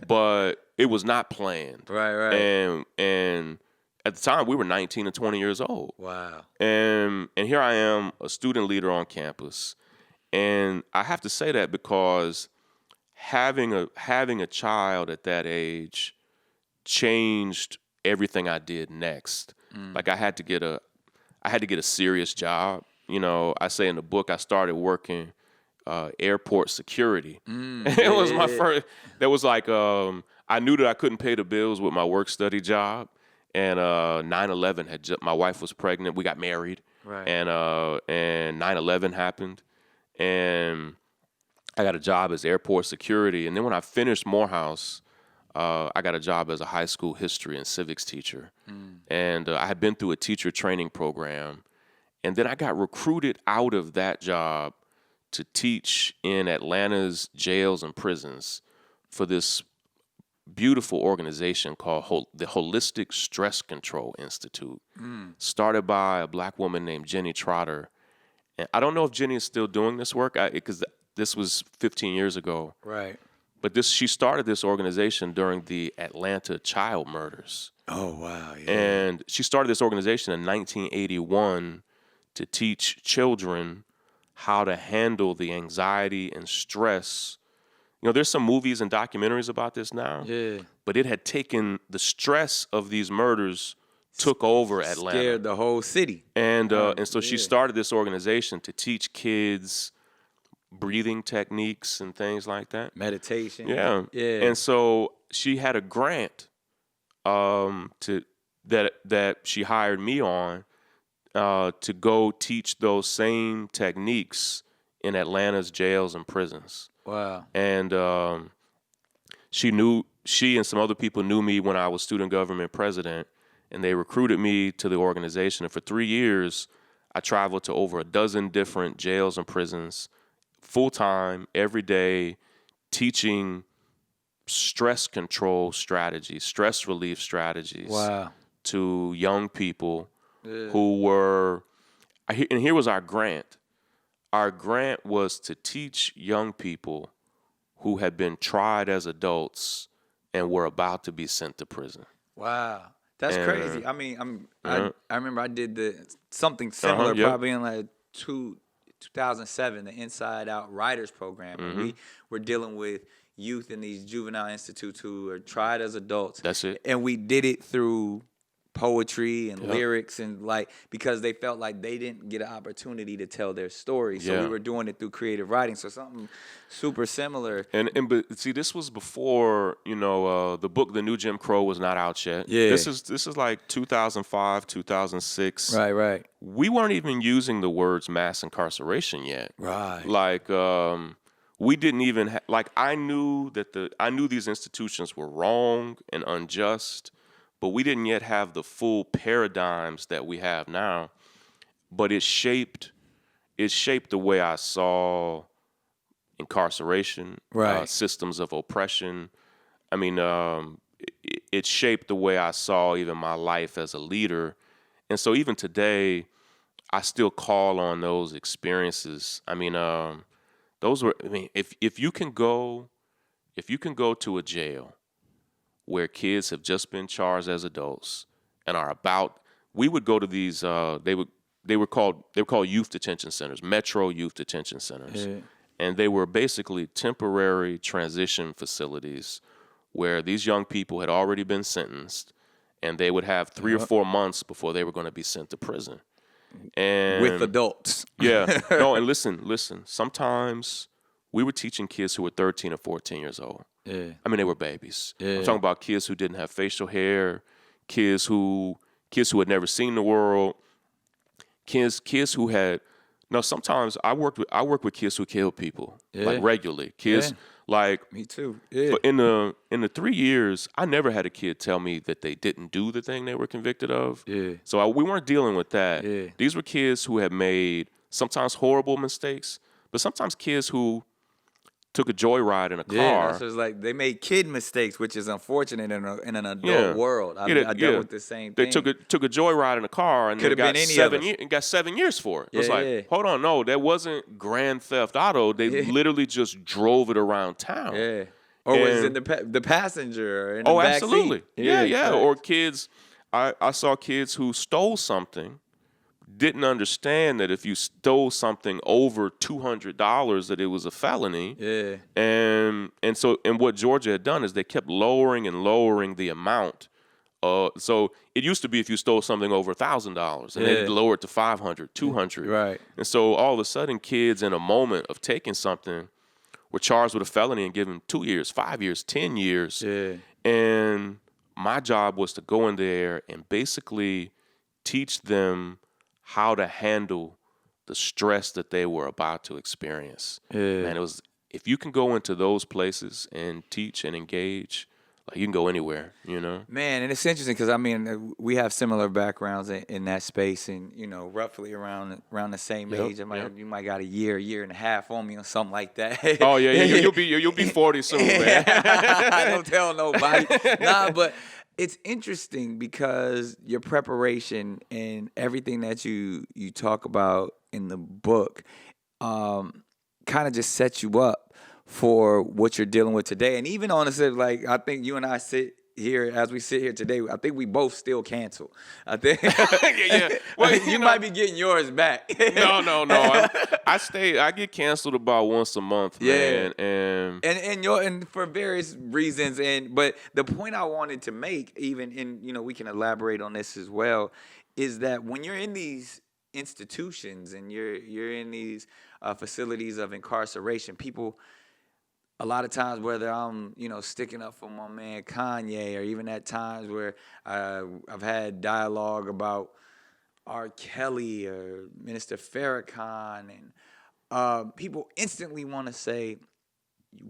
but it was not planned. Right. And at the time we were 19 and 20 years old. Wow. And here I am, a student leader on campus. And I have to say that because having a child at that age changed everything I did next. Like I had to get a serious job. I say in the book I started working airport security. It was my first. That was like I knew that I couldn't pay the bills with my work study job, and 9/11 had my wife was pregnant. We got married, Right. and 9/11 happened, and I got a job as airport security. And then when I finished Morehouse, I got a job as a high school history and civics teacher. And I had been through a teacher training program. And then I got recruited out of that job to teach in Atlanta's jails and prisons for this beautiful organization called the Holistic Stress Control Institute, started by a black woman named Jenny Trotter. And I don't know if Jenny is still doing this work because this was 15 years ago. Right. But she started this organization during the Atlanta child murders. Oh, wow. Yeah. And she started this organization in 1981 to teach children how to handle the anxiety and stress. You know, there's some movies and documentaries about this now. Yeah. But it had taken the stress of these murders took over Atlanta. Scared the whole city. And so she started this organization to teach kids breathing techniques and things like that. Meditation. Yeah. Yeah. And so she had a grant that she hired me on to go teach those same techniques in Atlanta's jails and prisons. Wow. And she and some other people knew me when I was student government president, and they recruited me to the organization. And for 3 years, I traveled to over a dozen different jails and prisons, full-time, every day, teaching stress control strategies, stress relief strategies Wow. to young people who were, and here was our grant. Our grant was to teach young people who had been tried as adults and were about to be sent to prison. Wow. That's crazy. I mean, I remember I did something similar probably in like 2007, the Inside Out Writers Program. And we were dealing with youth in these juvenile institutes who are tried as adults. That's it. And we did it through poetry and lyrics, and like, because they felt like they didn't get an opportunity to tell their story. So we were doing it through creative writing. So something super similar. But see, this was before, the book The New Jim Crow was not out yet. Yeah. This is like 2005, 2006. Right. We weren't even using the words mass incarceration yet. Right. Like we didn't even I knew these institutions were wrong and unjust, but we didn't yet have the full paradigms that we have now. But it shaped the way I saw incarceration, systems of oppression. I mean, it shaped the way I saw even my life as a leader. And so even today, I still call on those experiences. I mean, if you can go to a jail where kids have just been charged as adults and we would go to these, they were called youth detention centers, Metro Youth Detention Centers. Yeah. And they were basically temporary transition facilities where these young people had already been sentenced, and they would have 3 or 4 months before they were going to be sent to prison. And with adults. Yeah. No, and listen. Sometimes we were teaching kids who were 13 or 14 years old. Yeah. I mean, they were babies. Yeah. I'm talking about kids who didn't have facial hair, kids who had never seen the world, kids who had. No, sometimes I work with kids who kill people, like regularly. Kids like me too. Yeah. In the 3 years, I never had a kid tell me that they didn't do the thing they were convicted of. Yeah. So we weren't dealing with that. Yeah. These were kids who had made sometimes horrible mistakes, but sometimes kids who took a joyride in a car. Yeah, so it's like they made kid mistakes, which is unfortunate in an adult world. I dealt with the same thing. They took a joyride in a car and got 7 years for it. It was like, hold on, no, that wasn't Grand Theft Auto. They literally just drove it around town. Yeah, or was in the passenger or in the back absolutely. seat. Yeah. Or kids, I saw kids who stole something, didn't understand that if you stole something over $200 that it was a felony. Yeah. And what Georgia had done is they kept lowering the amount. So it used to be if you stole something over $1,000 and they'd lower it to $500, $200. Right. And so all of a sudden kids in a moment of taking something were charged with a felony and given 2 years, 5 years, 10 years. Yeah. And my job was to go in there and basically teach them how to handle the stress that they were about to experience. Yeah. Man, if you can go into those places and teach and engage, Like you can go anywhere, you know. Man, and it's interesting because I mean we have similar backgrounds in that space, and roughly around the same Yep, age. yep. You might got a year and a half on me or something like that. Oh yeah, you'll be 40 soon, man. Don't tell nobody. Nah, but it's interesting because your preparation and everything that you talk about in the book, kind of just sets you up for what you're dealing with today. And even honestly, like I think you and I sit here as we sit here today, I think we both still cancel. I think yeah. Well, you might be getting yours back. No. I get canceled about once a month, man. And And for various reasons. But the point I wanted to make, even we can elaborate on this as well, is that when you're in these institutions and you're in these facilities of incarceration, people a lot of times, whether I'm, sticking up for my man Kanye, or even at times where I've had dialogue about R. Kelly or Minister Farrakhan, and people instantly want to say,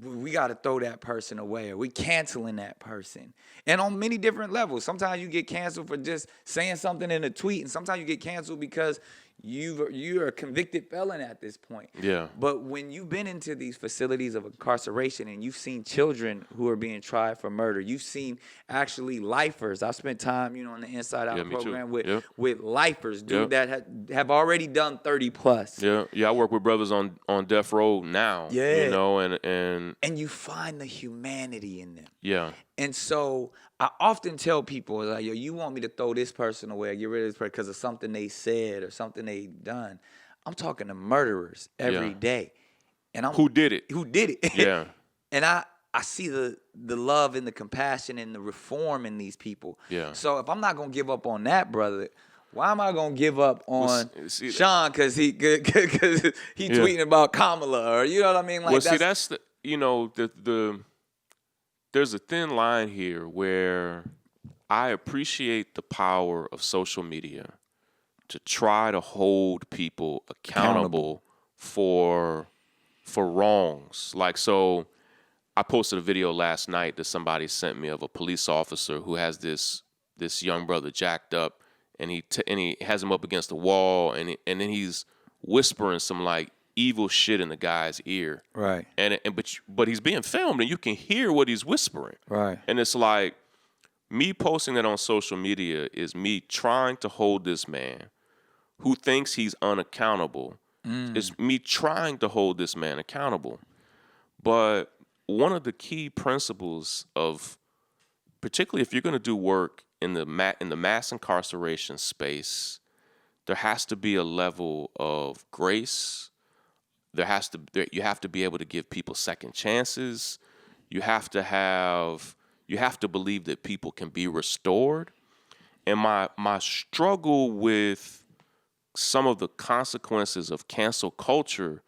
we got to throw that person away, or we canceling that person. And on many different levels. Sometimes you get canceled for just saying something in a tweet, and sometimes you get canceled because you're a convicted felon at this point. Yeah. But when you've been into these facilities of incarceration and you've seen children who are being tried for murder, you've seen actually lifers. I've spent time, on the Inside Out program with lifers, dude, that have already done 30 plus. Yeah. I work with brothers on death row now. Yeah. And you find the humanity in them. Yeah. And so I often tell people, like, yo, you want me to throw this person away or get rid of this person because of something they said or something they done. I'm talking to murderers every day. And who did it? Yeah. And I see the love and the compassion and the reform in these people. Yeah. So if I'm not going to give up on that, brother, why am I going to give up on Shaun because he tweeting about Kamala, or you know what I mean? Like, that's the there's a thin line here where I appreciate the power of social media to try to hold people accountable for wrongs. Like, so I posted a video last night that somebody sent me of a police officer who has this young brother jacked up, and he has him up against the wall, and then he's whispering some like evil shit in the guy's ear. Right. But he's being filmed, and you can hear what he's whispering. Right. And it's like, me posting that on social media is me trying to hold this man who thinks he's unaccountable. It's me trying to hold this man accountable. But one of the key principles of, particularly if you're going to do work in the mass incarceration space, there has to be a level of grace. You have to be able to give people second chances. You have to believe that people can be restored. And my struggle with some of the consequences of cancel culture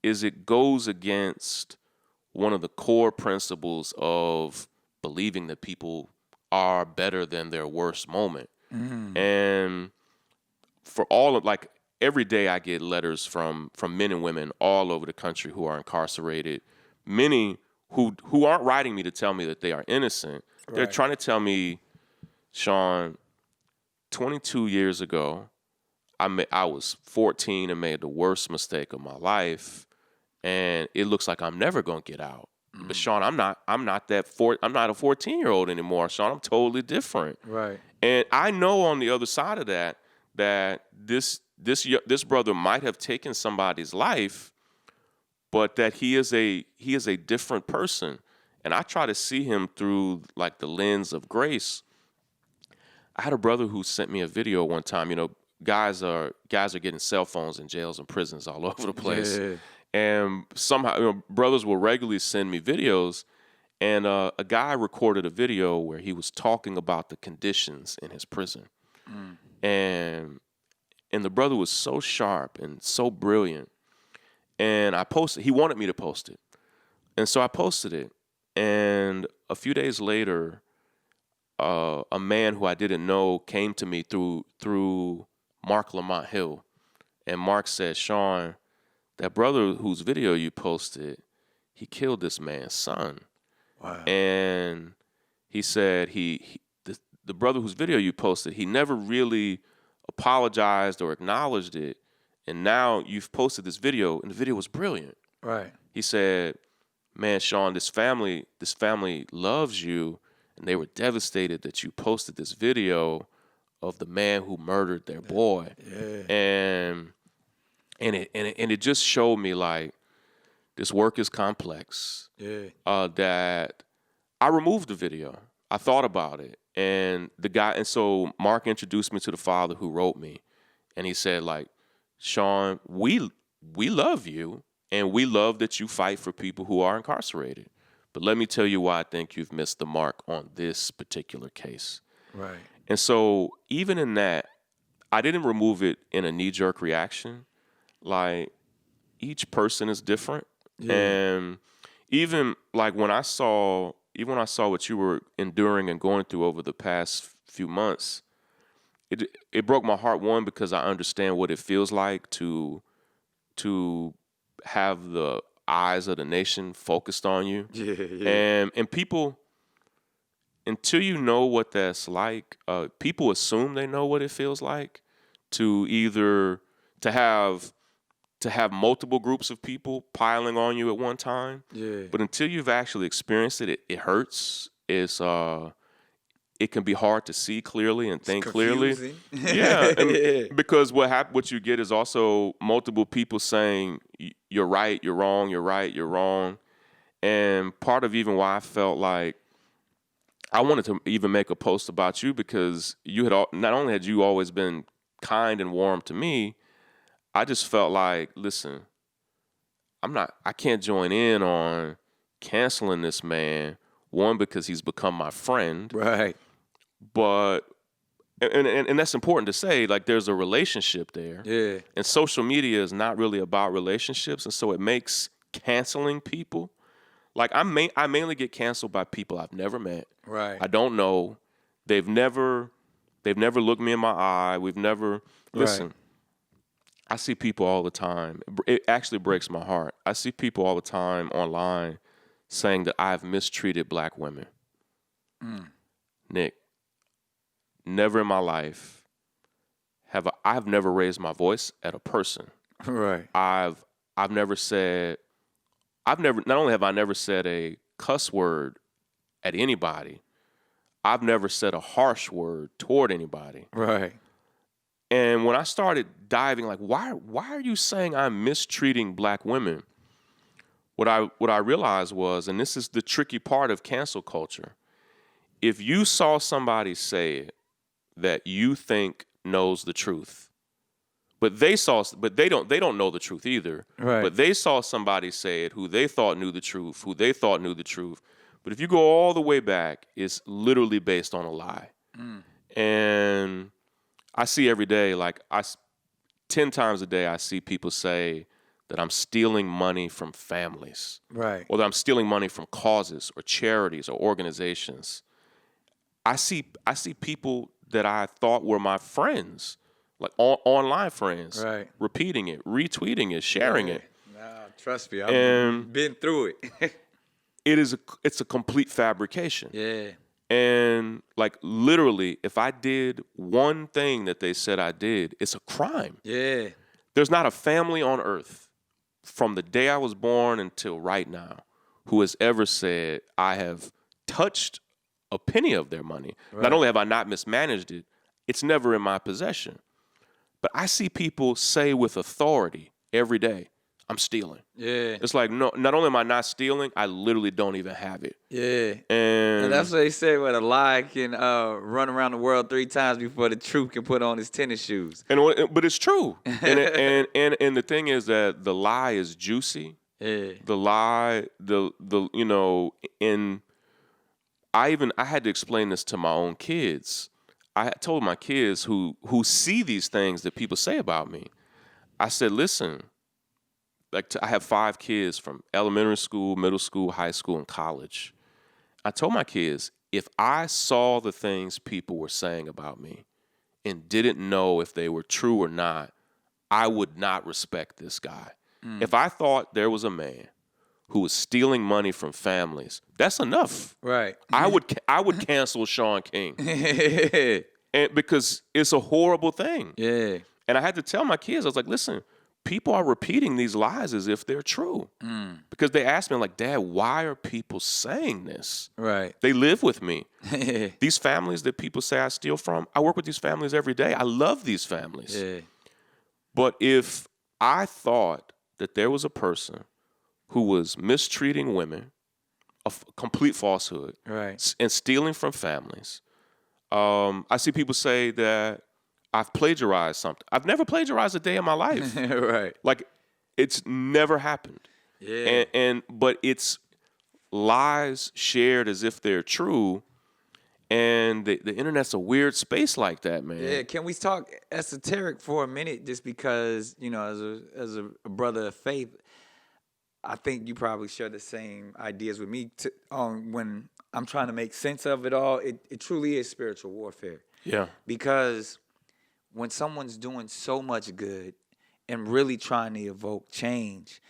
is it goes against one of the core principles of believing that people are better than their worst moment. And for all of, like, every day I get letters from men and women all over the country who are incarcerated, many who aren't writing me to tell me that they are innocent. Right. They're trying to tell me, Shaun, 22 years ago, I was 14 and made the worst mistake of my life, and it looks like I'm never gonna get out. But Shaun, I'm not a 14-year-old anymore. Shaun, I'm totally different. Right. And I know on the other side of that this brother might have taken somebody's life, but that he is a different person. And I try to see him through like the lens of grace. I had a brother who sent me a video one time. Guys are getting cell phones in jails and prisons all over the place. Yeah. And somehow, brothers will regularly send me videos, and a guy recorded a video where he was talking about the conditions in his prison. And the brother was so sharp and so brilliant. And I posted, he wanted me to post it. And so I posted it. And a few days later, a man who I didn't know came to me through Mark Lamont Hill. And Mark said, Shaun, that brother whose video you posted, he killed this man's son. Wow. And he said the brother whose video you posted, he never really apologized or acknowledged it, and now you've posted this video, and the video was brilliant. Right. He said, "Man, Shaun, this family loves you, and they were devastated that you posted this video of the man who murdered their boy." Yeah. And it just showed me like this work is complex. Yeah. That I removed the video. I thought about it, and so Mark introduced me to the father who wrote me, and he said, like, "Shaun, we love you, and we love that you fight for people who are incarcerated. But let me tell you why I think you've missed the mark on this particular case." Right. And so even in that, I didn't remove it in a knee-jerk reaction. Like, each person is different. Yeah. And even like when I saw what you were enduring and going through over the past few months, it broke my heart, one, because I understand what it feels like to have the eyes of the nation focused on you. Yeah. And people, until you know what that's like, people assume they know what it feels like to have multiple groups of people piling on you at one time. Yeah. But until you've actually experienced it, it hurts. It can be hard to see clearly and think clearly. Yeah, and because what you get is also multiple people saying you're right, you're wrong, you're right, you're wrong. And part of even why I felt like I wanted to even make a post about you, because not only had you always been kind and warm to me, I just felt like, listen, I can't join in on canceling this man, one, because he's become my friend. Right. But and that's important to say, like, there's a relationship there. Yeah. And social media is not really about relationships, and so it makes canceling people, like, I mainly get canceled by people I've never met. Right. I don't know. They've never looked me in my eye. We've never listen. I see people all the time. It actually breaks my heart. I see people all the time online saying that I've mistreated black women. Nick, never in my life I've never raised my voice at a person. Right. Not only have I never said a cuss word at anybody, I've never said a harsh word toward anybody. Right. And when I started diving, like, why are you saying I'm mistreating black women? What I realized was, and this is the tricky part of cancel culture, if you saw somebody say it that you think knows the truth, but they don't know the truth either. Right. But they saw somebody say it who they thought knew the truth, But if you go all the way back, it's literally based on a lie. And I see every day, 10 times a day, I see people say that I'm stealing money from families. Right. Or that I'm stealing money from causes or charities or organizations. I see people that I thought were my friends, like online friends, Right. repeating it, retweeting it, sharing it. Nah, trust me, I've been through it. It's a complete fabrication. Yeah. And like, literally, if I did one thing that they said I did, it's a crime. Yeah. There's not a family on earth from the day I was born until right now who has ever said I have touched a penny of their money. Right. Not only have I not mismanaged it, it's never in my possession. But I see people say with authority every day, I'm stealing. Yeah. It's like, no, not only am I not stealing, I literally don't even have it. Yeah. And that's what they say, where a lie can run around the world 3 times before the truth can put on his tennis shoes. But it's true. and the thing is that the lie is juicy. Yeah. The lie, I had to explain this to my own kids. I told my kids who see these things that people say about me. I said, listen, I have 5 kids from elementary school, middle school, high school, and college. I told my kids, if I saw the things people were saying about me and didn't know if they were true or not, I would not respect this guy. If I thought there was a man who was stealing money from families. That's enough. Right. I would cancel Shaun King, and because it's a horrible thing. Yeah. And I had to tell my kids, I was like, listen, people are repeating these lies as if they're true. Because they asked me, like, Dad, why are people saying this? Right. They live with me. These families that people say I steal from, I work with these families every day. I love these families. Yeah. But if I thought that there was a person who was mistreating women, complete falsehood, Right. and stealing from families, I see people say that I've plagiarized something. I've never plagiarized a day in my life. Right. Like, it's never happened. Yeah. But it's lies shared as if they're true. And the internet's a weird space like that, man. Yeah, can we talk esoteric for a minute? Just because, as a brother of faith, I think you probably share the same ideas with me. When I'm trying to make sense of it all, it truly is spiritual warfare. Yeah. Because when someone's doing so much good and really trying to evoke change,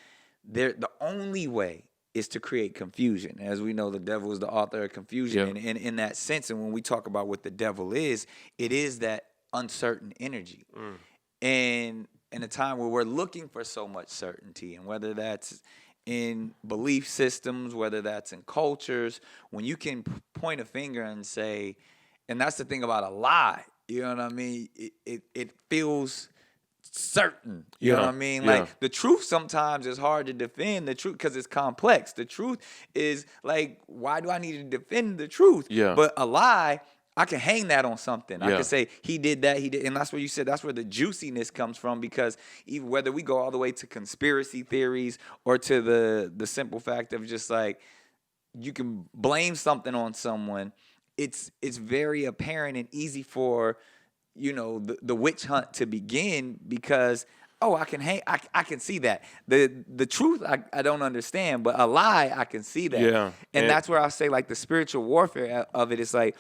the only way is to create confusion. As we know, the devil is the author of confusion. Yep. And in that sense, and when we talk about what the devil is, it is that uncertain energy. And in a time where we're looking for so much certainty, and whether that's in belief systems, whether that's in cultures, when you can point a finger and say, and that's the thing about a lie, you know what I mean? It feels certain. You know what I mean? Like, the truth sometimes is hard to defend, the truth, because it's complex. The truth is like, why do I need to defend the truth? Yeah. But a lie, I can hang that on something. I Yeah. can say he did that, he did, and that's what you said. That's where the juiciness comes from, because even whether we go all the way to conspiracy theories or to the simple fact of just like, you can blame something on someone, it's very apparent and easy for the witch hunt to begin, because I can see that the truth I don't understand, but a lie I can see that. Yeah. And that's where I say, like, the spiritual warfare of it is like,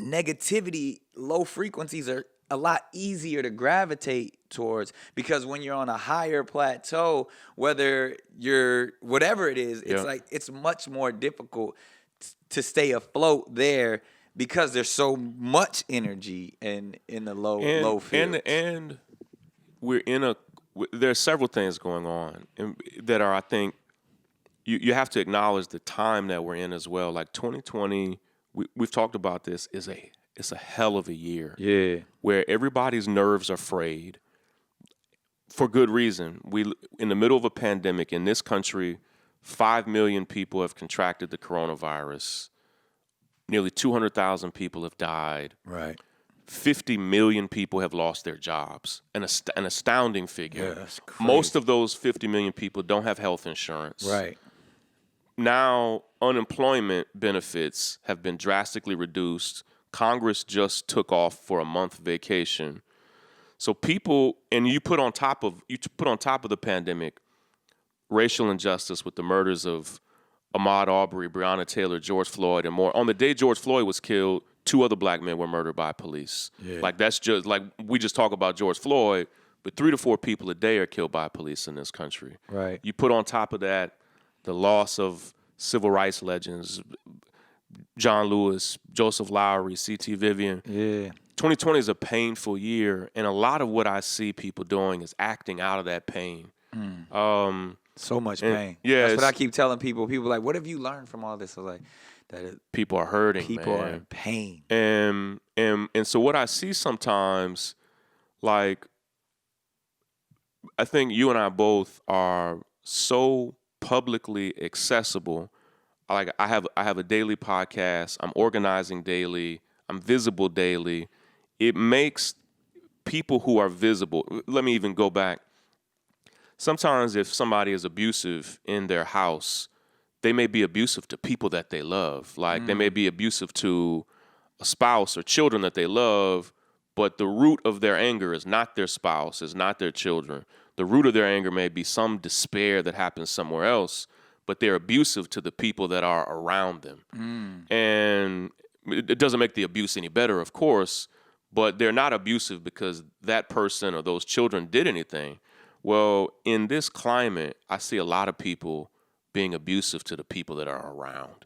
negativity, low frequencies are a lot easier to gravitate towards, because when you're on a higher plateau, whether you're whatever it is, it's like it's much more difficult to stay afloat there, because there's so much energy in the low fields. And we're there are several things going on that are, I think, you have to acknowledge the time that we're in as well. Like 2020, we've talked about this, it's a hell of a year. Yeah. Where everybody's nerves are frayed for good reason. In the middle of a pandemic in this country, 5 million people have contracted the coronavirus. Nearly 200,000 people have died. Right. 50 million people have lost their jobs. An astounding figure. Yeah, that's crazy. Most of those 50 million people don't have health insurance. Right. Now, unemployment benefits have been drastically reduced. Congress just took off for a month vacation. So people, and you put on top of the pandemic racial injustice with the murders of Ahmaud Arbery, Breonna Taylor, George Floyd, and more. On the day George Floyd was killed, 2 other black men were murdered by police. Yeah. Like, that's just like, we just talk about George Floyd, but 3 to 4 people a day are killed by police in this country. Right. You put on top of that the loss of civil rights legends, John Lewis, Joseph Lowery, C.T. Vivian. Yeah. 2020 is a painful year, and a lot of what I see people doing is acting out of that pain. So much pain. Yeah, that's what I keep telling people. People are like, what have you learned from all this? I was like, people are hurting. People man. are in pain. And so what I see sometimes, like, I think you and I both are so publicly accessible. Like, I have a daily podcast. I'm organizing daily. I'm visible daily. It makes people who are visible. Let me even go back. Sometimes if somebody is abusive in their house, they may be abusive to people that they love. Like, they may be abusive to a spouse or children that they love, but the root of their anger is not their spouse, is not their children. The root of their anger may be some despair that happens somewhere else, but they're abusive to the people that are around them. And it doesn't make the abuse any better, of course, but they're not abusive because that person or those children did anything. Well, in this climate, I see a lot of people being abusive to the people that are around.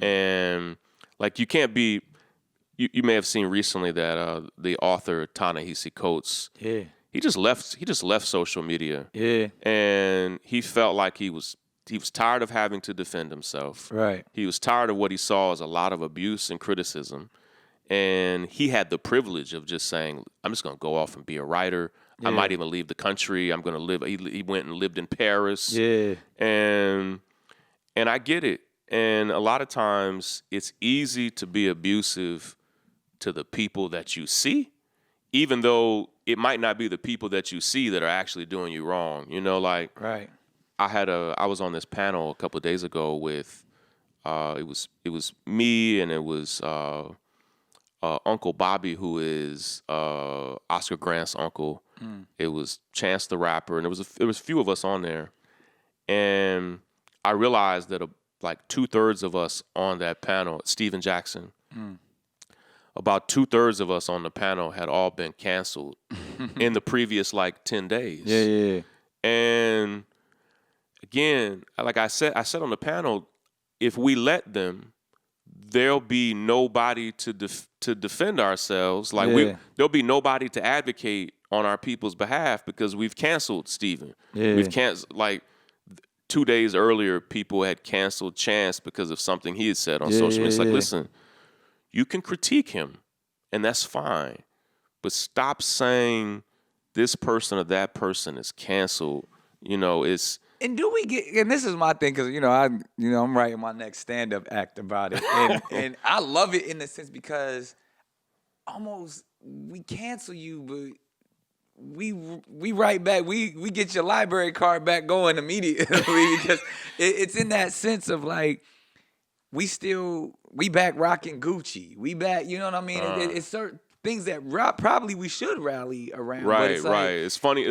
And like you can't be. You may have seen recently that the author Ta-Nehisi Coates. Yeah. He just left social media. Yeah. And he felt like he was tired of having to defend himself. Right. He was tired of what he saw as a lot of abuse and criticism. And he had the privilege of just saying, I'm just going to go off and be a writer. Yeah. I might even leave the country. I'm going to live. He went and lived in Paris. Yeah. And I get it. And a lot of times it's easy to be abusive to the people that you see, even though it might not be the people that you see that are actually doing you wrong. You know, like Right. I was on this panel a couple of days ago with it was me and it was Uncle Bobby, who is Oscar Grant's uncle. It was Chance the Rapper, and there was a few of us on there, and I realized that like 2/3 of us on that panel, Steven Jackson. About 2/3 of us on the panel had all been canceled in the previous like 10 days. Yeah. And again, like I said on the panel, if we let them, there'll be nobody to defend ourselves. Like there'll be nobody to advocate on our people's behalf because we've canceled Steven. Yeah. We've canceled, like 2 days earlier, people had canceled Chance because of something he had said on social media. It's like, listen, you can critique him, and that's fine. But stop saying this person or that person is canceled. You know, it's... And do we get? And this is my thing, because I'm writing my next stand-up act about it, and I love it in the sense because almost we cancel you, but we write back. We get your library card back going immediately because it's in that sense of like we back rocking Gucci. We back, you know what I mean? It's certain things that probably we should rally around. Right, it's right. It's funny.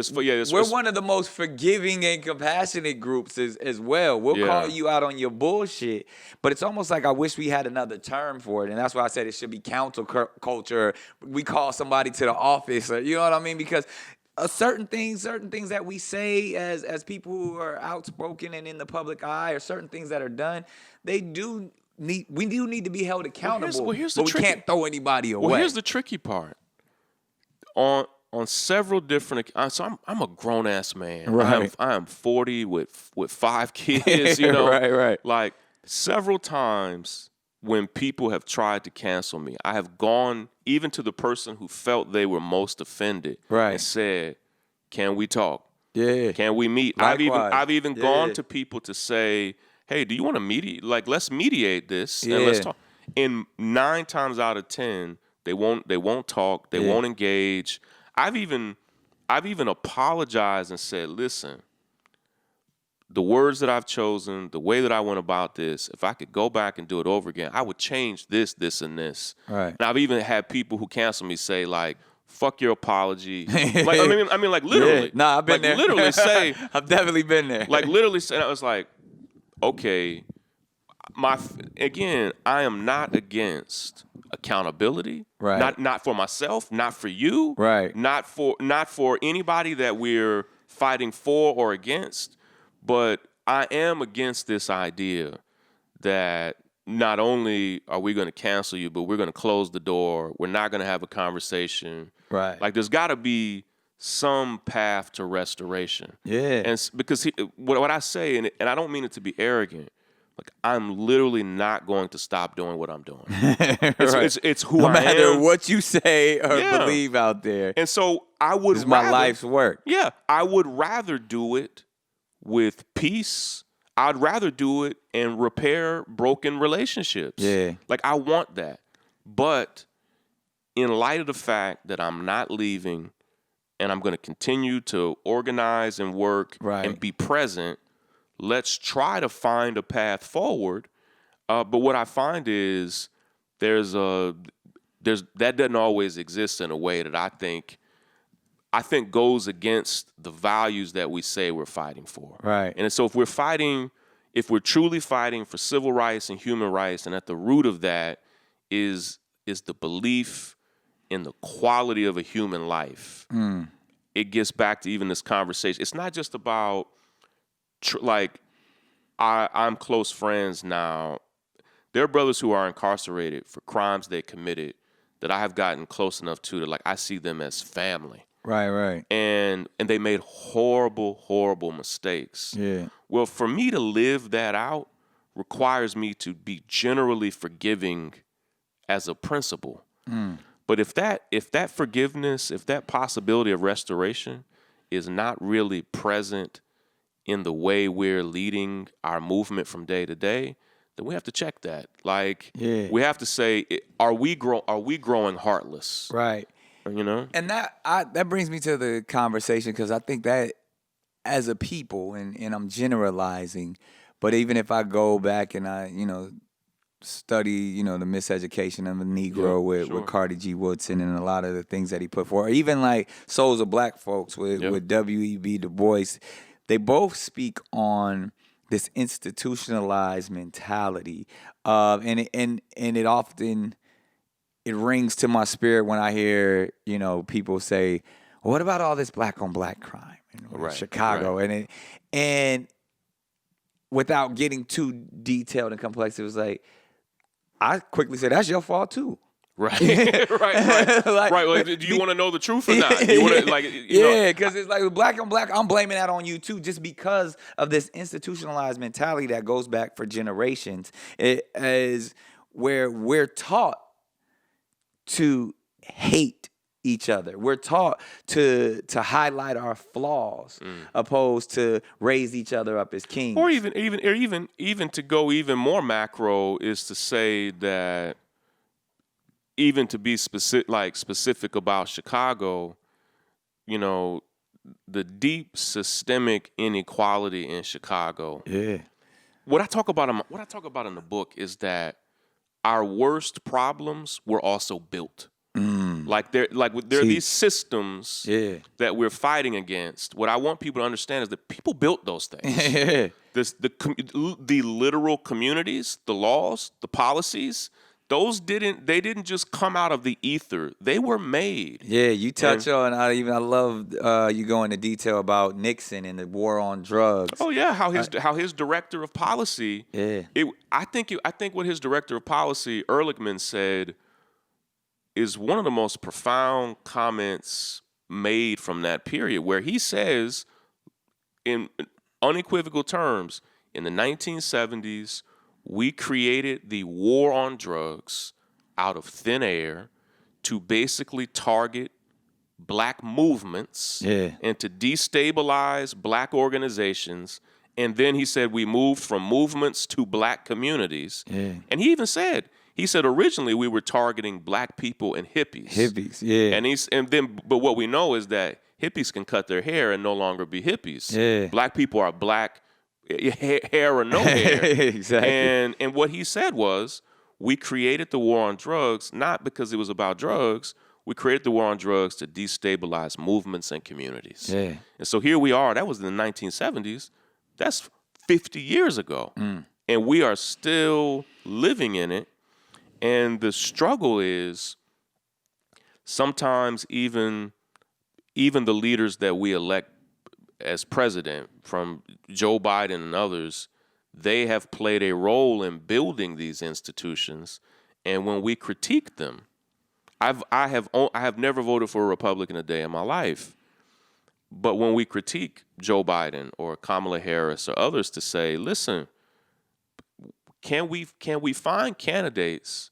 We're one of the most forgiving and compassionate groups as well. We'll call you out on your bullshit, but it's almost like I wish we had another term for it, and that's why I said it should be counterculture. We call somebody to the office, or, you know what I mean? Because certain things that we say as people who are outspoken and in the public eye, or certain things that are done, we do need to be held accountable. Well, here's but the we can't throw anybody away. Well, here's the tricky part. On several different, so I'm a grown ass man. Right. I am 40 with 5 kids. You know, right. Like several times when people have tried to cancel me, I have gone even to the person who felt they were most offended, right, and said, "Can we talk? Yeah. Can we meet?" Likewise. I've even gone to people to say, "Hey, do you want to mediate? Like, let's mediate this and let's talk." And 9 times out of 10, they won't talk. They won't engage. I've even apologized and said, "Listen, the words that I've chosen, the way that I went about this, if I could go back and do it over again, I would change this, this, and this." Right. And I've even had people who cancel me say, like, "Fuck your apology." Like, I mean, like literally. Yeah. Nah, I've been there. Literally say, I've definitely been there. like literally say, and I was like, okay, I am not against accountability. Right. Not for myself, not for you. Right. Not for anybody that we're fighting for or against. But I am against this idea that not only are we going to cancel you, but we're going to close the door. We're not going to have a conversation. Right. Like, there's got to be some path to restoration. Yeah. And because what I say, and I don't mean it to be arrogant, like, I'm literally not going to stop doing what I'm doing. It's who I am. No matter what you say or believe out there. And so I would This is my life's work. Yeah. I would rather do it with peace. I'd rather do it and repair broken relationships. Yeah. Like, I want that. But in light of the fact that I'm not leaving and I'm going to continue to organize and work and be present, let's try to find a path forward. But what I find is that doesn't always exist in a way that I think goes against the values that we say we're fighting for. Right. And so if we're truly fighting for civil rights and human rights, and at the root of that is the belief in the quality of a human life, it gets back to even this conversation. It's not just about I'm close friends now. There are brothers who are incarcerated for crimes they committed that I have gotten close enough to that, like, I see them as family. Right. And they made horrible mistakes. Yeah. Well, for me to live that out requires me to be generally forgiving as a principle. But if that forgiveness, if that possibility of restoration is not really present in the way we're leading our movement from day to day, then we have to check that. Like, we have to say, are we growing heartless? Right. You know? And that brings me to the conversation, because I think that as a people, and I'm generalizing, but even if I go back and I, study, the miseducation of a Negro with Carter G. Woodson and a lot of the things that he put forward, even like Souls of Black Folks with W.E.B. Du Bois, they both speak on this institutionalized mentality, and it often it rings to my spirit when I hear people say, "What about all this black on black crime in Chicago?" And without getting too detailed and complex, it was like, I quickly said, "That's your fault too." Right. right. Like, do you want to know the truth or not? You want to because it's like black on black. I'm blaming that on you too, just because of this institutionalized mentality that goes back for generations. It is where we're taught to hate each other. We're taught to highlight our flaws, opposed to raise each other up as kings. Or even to go even more macro is to say that, even to be specific about Chicago, the deep systemic inequality in Chicago. Yeah. What I talk about in the book is that our worst problems were also built. There are these systems that we're fighting against. What I want people to understand is that people built those things. The literal communities, the laws, the policies, they didn't just come out of the ether. They were made. Yeah, you touch on. I love you go into detail about Nixon and the war on drugs. Oh yeah, how his director of policy. Yeah. I think what his director of policy, Ehrlichman, said is one of the most profound comments made from that period, where he says, in unequivocal terms, in the 1970s, we created the war on drugs out of thin air to basically target black movements and to destabilize black organizations. And then he said we moved from movements to black communities. Yeah. And he even said, originally we were targeting black people and hippies. But what we know is that hippies can cut their hair and no longer be hippies. Yeah. Black people are black, hair or no hair. Exactly. And what he said was, we created the war on drugs not because it was about drugs. We created the war on drugs to destabilize movements and communities. Yeah. And so here we are. That was in the 1970s. That's 50 years ago. And we are still living in it. And the struggle is sometimes even the leaders that we elect as president, from Joe Biden and others, they have played a role in building these institutions. And when we critique them, I have never voted for a Republican a day in my life. But when we critique Joe Biden or Kamala Harris or others to say, listen, can we find candidates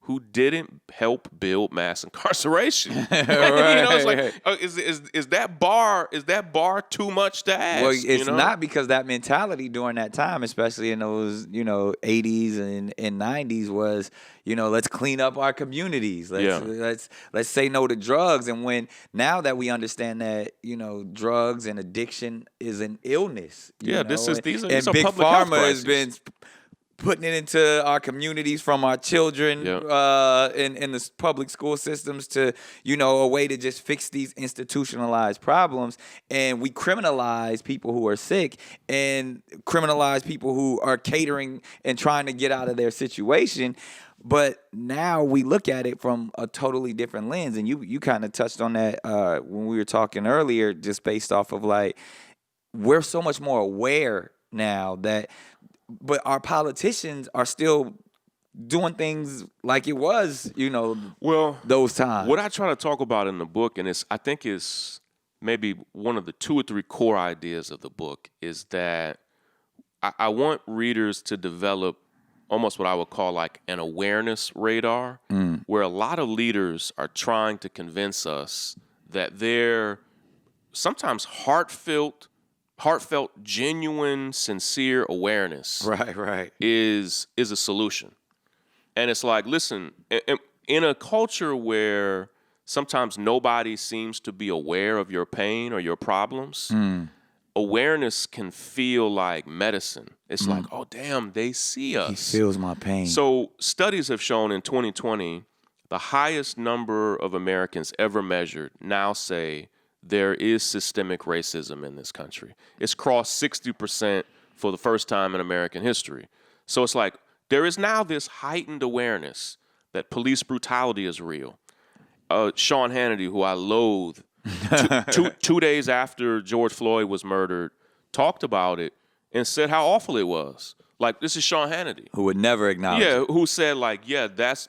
who didn't help build mass incarceration? It's like, is that bar too much to ask? Well, it's not, because that mentality during that time, especially in those 80s and 90s, was let's clean up our communities. Let's say no to drugs. And now that we understand that drugs and addiction is an illness. These are Big public health Pharma has crises. been putting it into our communities, from our children in the public school systems to, a way to just fix these institutionalized problems. And we criminalize people who are sick and criminalize people who are catering and trying to get out of their situation. But now we look at it from a totally different lens. And you kind of touched on that when we were talking earlier, just based off of we're so much more aware now that but our politicians are still doing things like it was, Well, those times. what I try to talk about in the book, and I think is maybe one of the 2 or 3 core ideas of the book, is that I want readers to develop almost what I would call like an awareness radar, where a lot of leaders are trying to convince us that their sometimes heartfelt, genuine, sincere awareness Right. is a solution. And it's like, listen, in a culture where sometimes nobody seems to be aware of your pain or your problems, awareness can feel like medicine. It's like, oh, damn, they see us. He feels my pain. So studies have shown in 2020, the highest number of Americans ever measured now say there is systemic racism in this country. It's crossed 60% for the first time in American history. So it's like, there is now this heightened awareness that police brutality is real. Shaun Hannity, who I loathe, two days after George Floyd was murdered, talked about it and said how awful it was. Like, this is Shaun Hannity. Who would never acknowledge it. Who said, like, that's,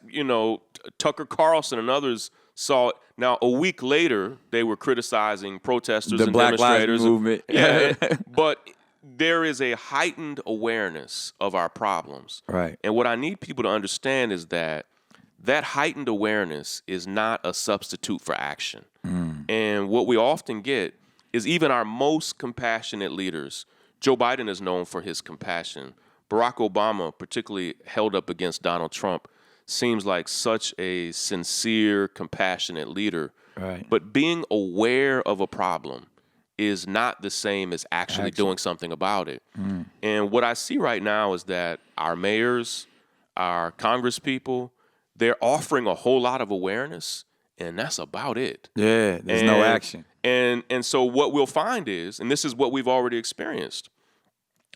Tucker Carlson and others saw it. Now, a week later, they were criticizing protesters and Black demonstrators. Lives Movement. But there is a heightened awareness of our problems. Right. And what I need people to understand is that heightened awareness is not a substitute for action. And what we often get is even our most compassionate leaders. Joe Biden is known for his compassion. Barack Obama, particularly held up against Donald Trump, seems like such a sincere, compassionate leader. Right. But being aware of a problem is not the same as actually doing something about it. And what I see right now is that our mayors, our congresspeople, they're offering a whole lot of awareness, and that's about it. Yeah, there's no action. And so what we'll find is, and this is what we've already experienced,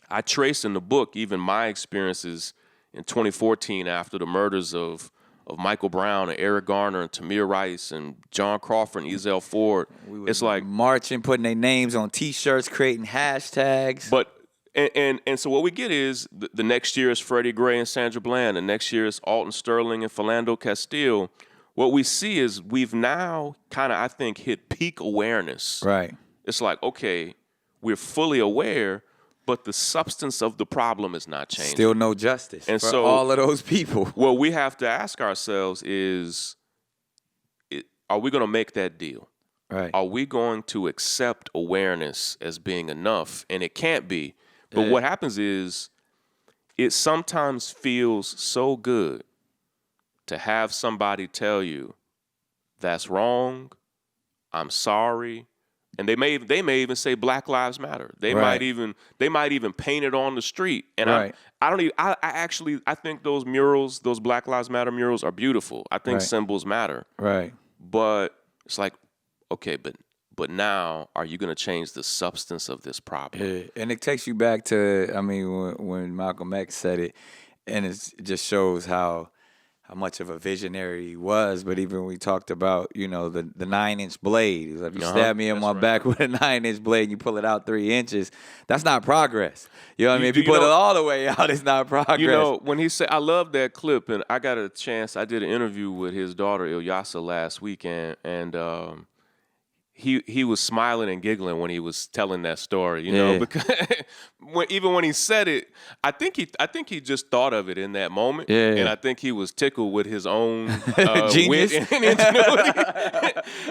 I trace in the book even my experiences in 2014 after the murders of Michael Brown and Eric Garner and Tamir Rice and John Crawford and Ezell Ford. It's like marching, putting their names on T-shirts, creating hashtags. But and so what we get is the next year is Freddie Gray and Sandra Bland. The next year is Alton Sterling and Philando Castile. What we see is we've now kind of, I think, hit peak awareness. Right. It's like, okay, we're fully aware, but the substance of the problem is not changing. Still no justice and for so, all of those people. What we have to ask ourselves is, are we going to make that deal? Right. Are we going to accept awareness as being enough? And it can't be. But what happens is it sometimes feels so good to have somebody tell you that's wrong, I'm sorry. And they may even say Black Lives Matter. They might even paint it on the street. And I think those murals, those Black Lives Matter murals are beautiful. I think symbols matter. Right. But it's like, okay, but now are you going to change the substance of this problem? Yeah. And it takes you back to, when Malcolm X said it, and it just shows how much of a visionary he was. But even when we talked about, the 9-inch blade, he was like, if you stab me in my back with a 9-inch blade and you pull it out 3 inches, that's not progress. You know what I mean? If you put it all the way out, it's not progress. When he said, I love that clip, and I got a chance, I did an interview with his daughter, Ilyasa, last weekend, and he was smiling and giggling when he was telling that story, because even when he said it, I think he just thought of it in that moment, and I think he was tickled with his own wit and ingenuity,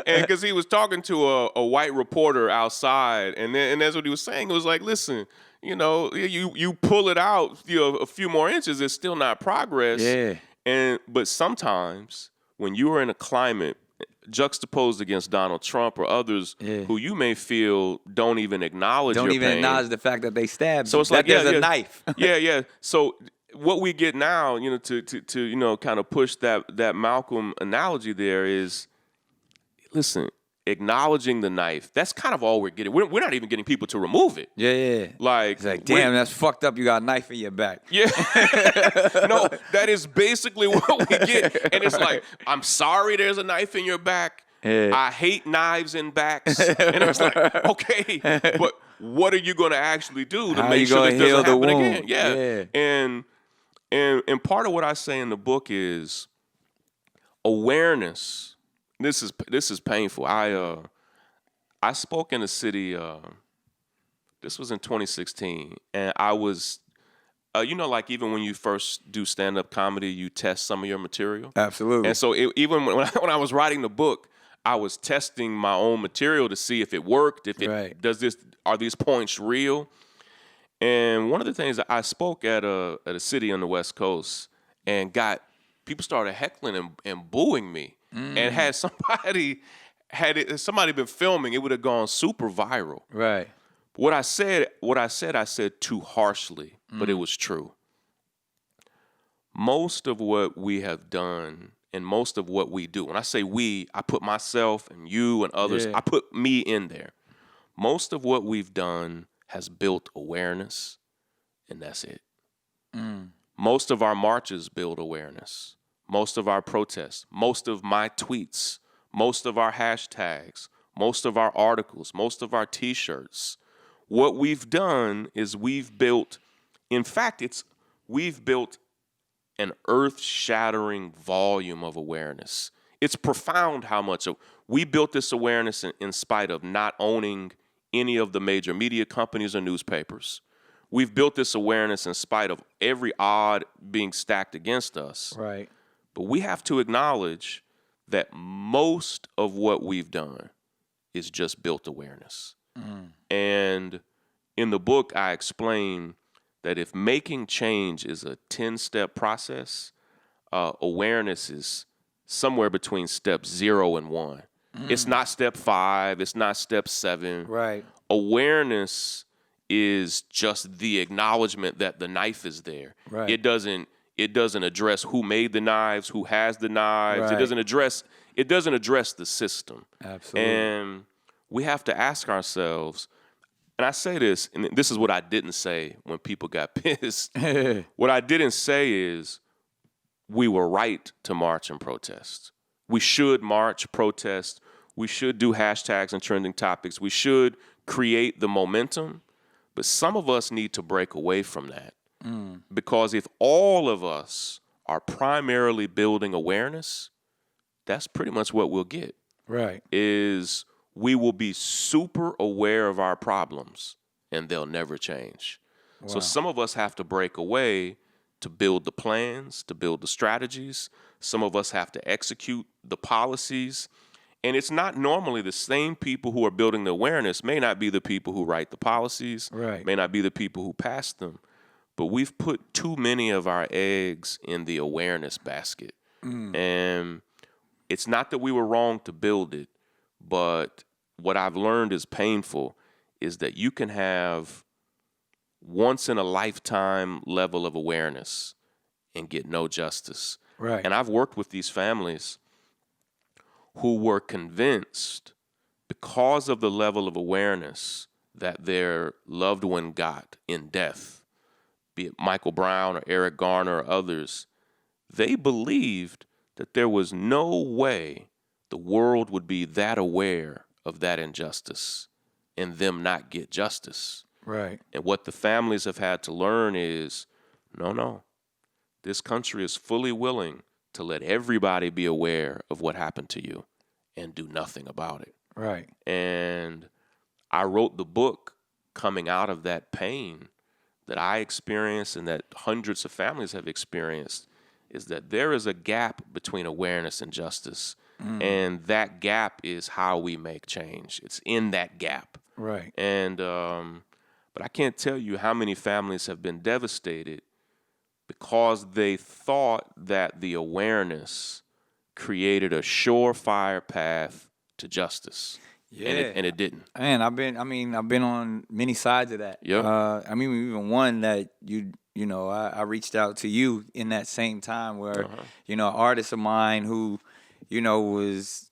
and because he was talking to a white reporter outside, and that's what he was saying. It was like, listen, you pull it out, a few more inches, it's still not progress. Yeah. But sometimes when you are in a climate juxtaposed against Donald Trump or others who you may feel don't even acknowledge your pain. Acknowledge the fact that they stabbed so it's like there's a knife. So what we get now, to kind of push that Malcolm analogy there is, listen, acknowledging the knife. That's kind of all we're getting. We're not even getting people to remove it. Yeah. Like, it's damn, that's fucked up. You got a knife in your back. Yeah. No, that is basically what we get. And it's like, I'm sorry there's a knife in your back. I hate knives in backs. And it's like, okay, what are you going to actually do to How make you sure gonna this heal doesn't the happen wound? again? Yeah. Yeah. And part of what I say in the book is awareness. This is painful. I spoke in a city. This was in 2016, and I was, like even when you first do stand-up comedy, you test some of your material. Absolutely. And so even when I was writing the book, I was testing my own material to see if it worked, if it Right. are these points real. And one of the things that I spoke at a city on the West Coast, and people started heckling and booing me, and had somebody been filming, it would have gone super viral. Right. What I said too harshly, but it was true. Most of what we have done and most of what we do, when I say we, I put myself and you and others, Yeah. I put me in there. Most of what we've done has built awareness, and that's it. Most of our marches build awareness. Most of our protests, most of my tweets, most of our hashtags, most of our articles, most of our T-shirts. What we've done is we've built an earth-shattering volume of awareness. It's profound how much we built this awareness in spite of not owning any of the major media companies or newspapers. We've built this awareness in spite of every odd being stacked against us. Right. But we have to acknowledge that most of what we've done is just built awareness. And in the book, I explain that if making change is a 10-step process, awareness is somewhere between step 0 and 1. It's not step 5. It's not step 7. Right. Awareness is just the acknowledgement that the knife is there. Right. It doesn't address who made the knives, who has the knives. Right. It doesn't address the system. Absolutely. And we have to ask ourselves, and I say this, and this is what I didn't say when people got pissed. What I didn't say is we were right to march and protest. We should march, protest. We should do hashtags and trending topics. We should create the momentum. But some of us need to break away from that. Because if all of us are primarily building awareness, that's pretty much what we'll get. Right. Is we will be super aware of our problems and they'll never change. Wow. So some of us have to break away to build the plans, to build the strategies. Some of us have to execute the policies. And it's not normally the same people who are building the awareness may not be the people who write the policies, Right. may not be the people who pass them. But we've put too many of our eggs in the awareness basket. And it's not that we were wrong to build it, but what I've learned is painful is that you can have once in a lifetime level of awareness and get no justice. Right. And I've worked with these families who were convinced because of the level of awareness that their loved one got in death, be it Michael Brown or Eric Garner or others, they believed that there was no way the world would be that aware of that injustice and them not get justice. Right. And what the families have had to learn is, no, this country is fully willing to let everybody be aware of what happened to you and do nothing about it. Right. And I wrote the book coming out of that pain that I experienced and that hundreds of families have experienced, is that there is a gap between awareness and justice. And that gap is how we make change. It's in that gap. Right. And but I can't tell you how many families have been devastated because they thought that the awareness created a surefire path to justice. Yeah. And it didn't. Man, I've been on many sides of that. Yep. Even one that I reached out to you in that same time where, an artist of mine who, was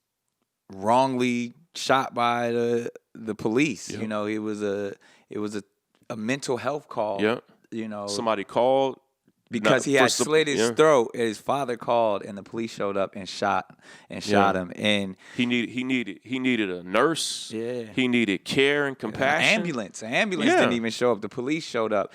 wrongly shot by the police. Yep. It was a mental health call. Yep. Somebody called, because he had slit his throat. His father called, and the police showed up and shot him. And he needed a nurse. Yeah. He needed care and compassion. An ambulance didn't even show up. The police showed up.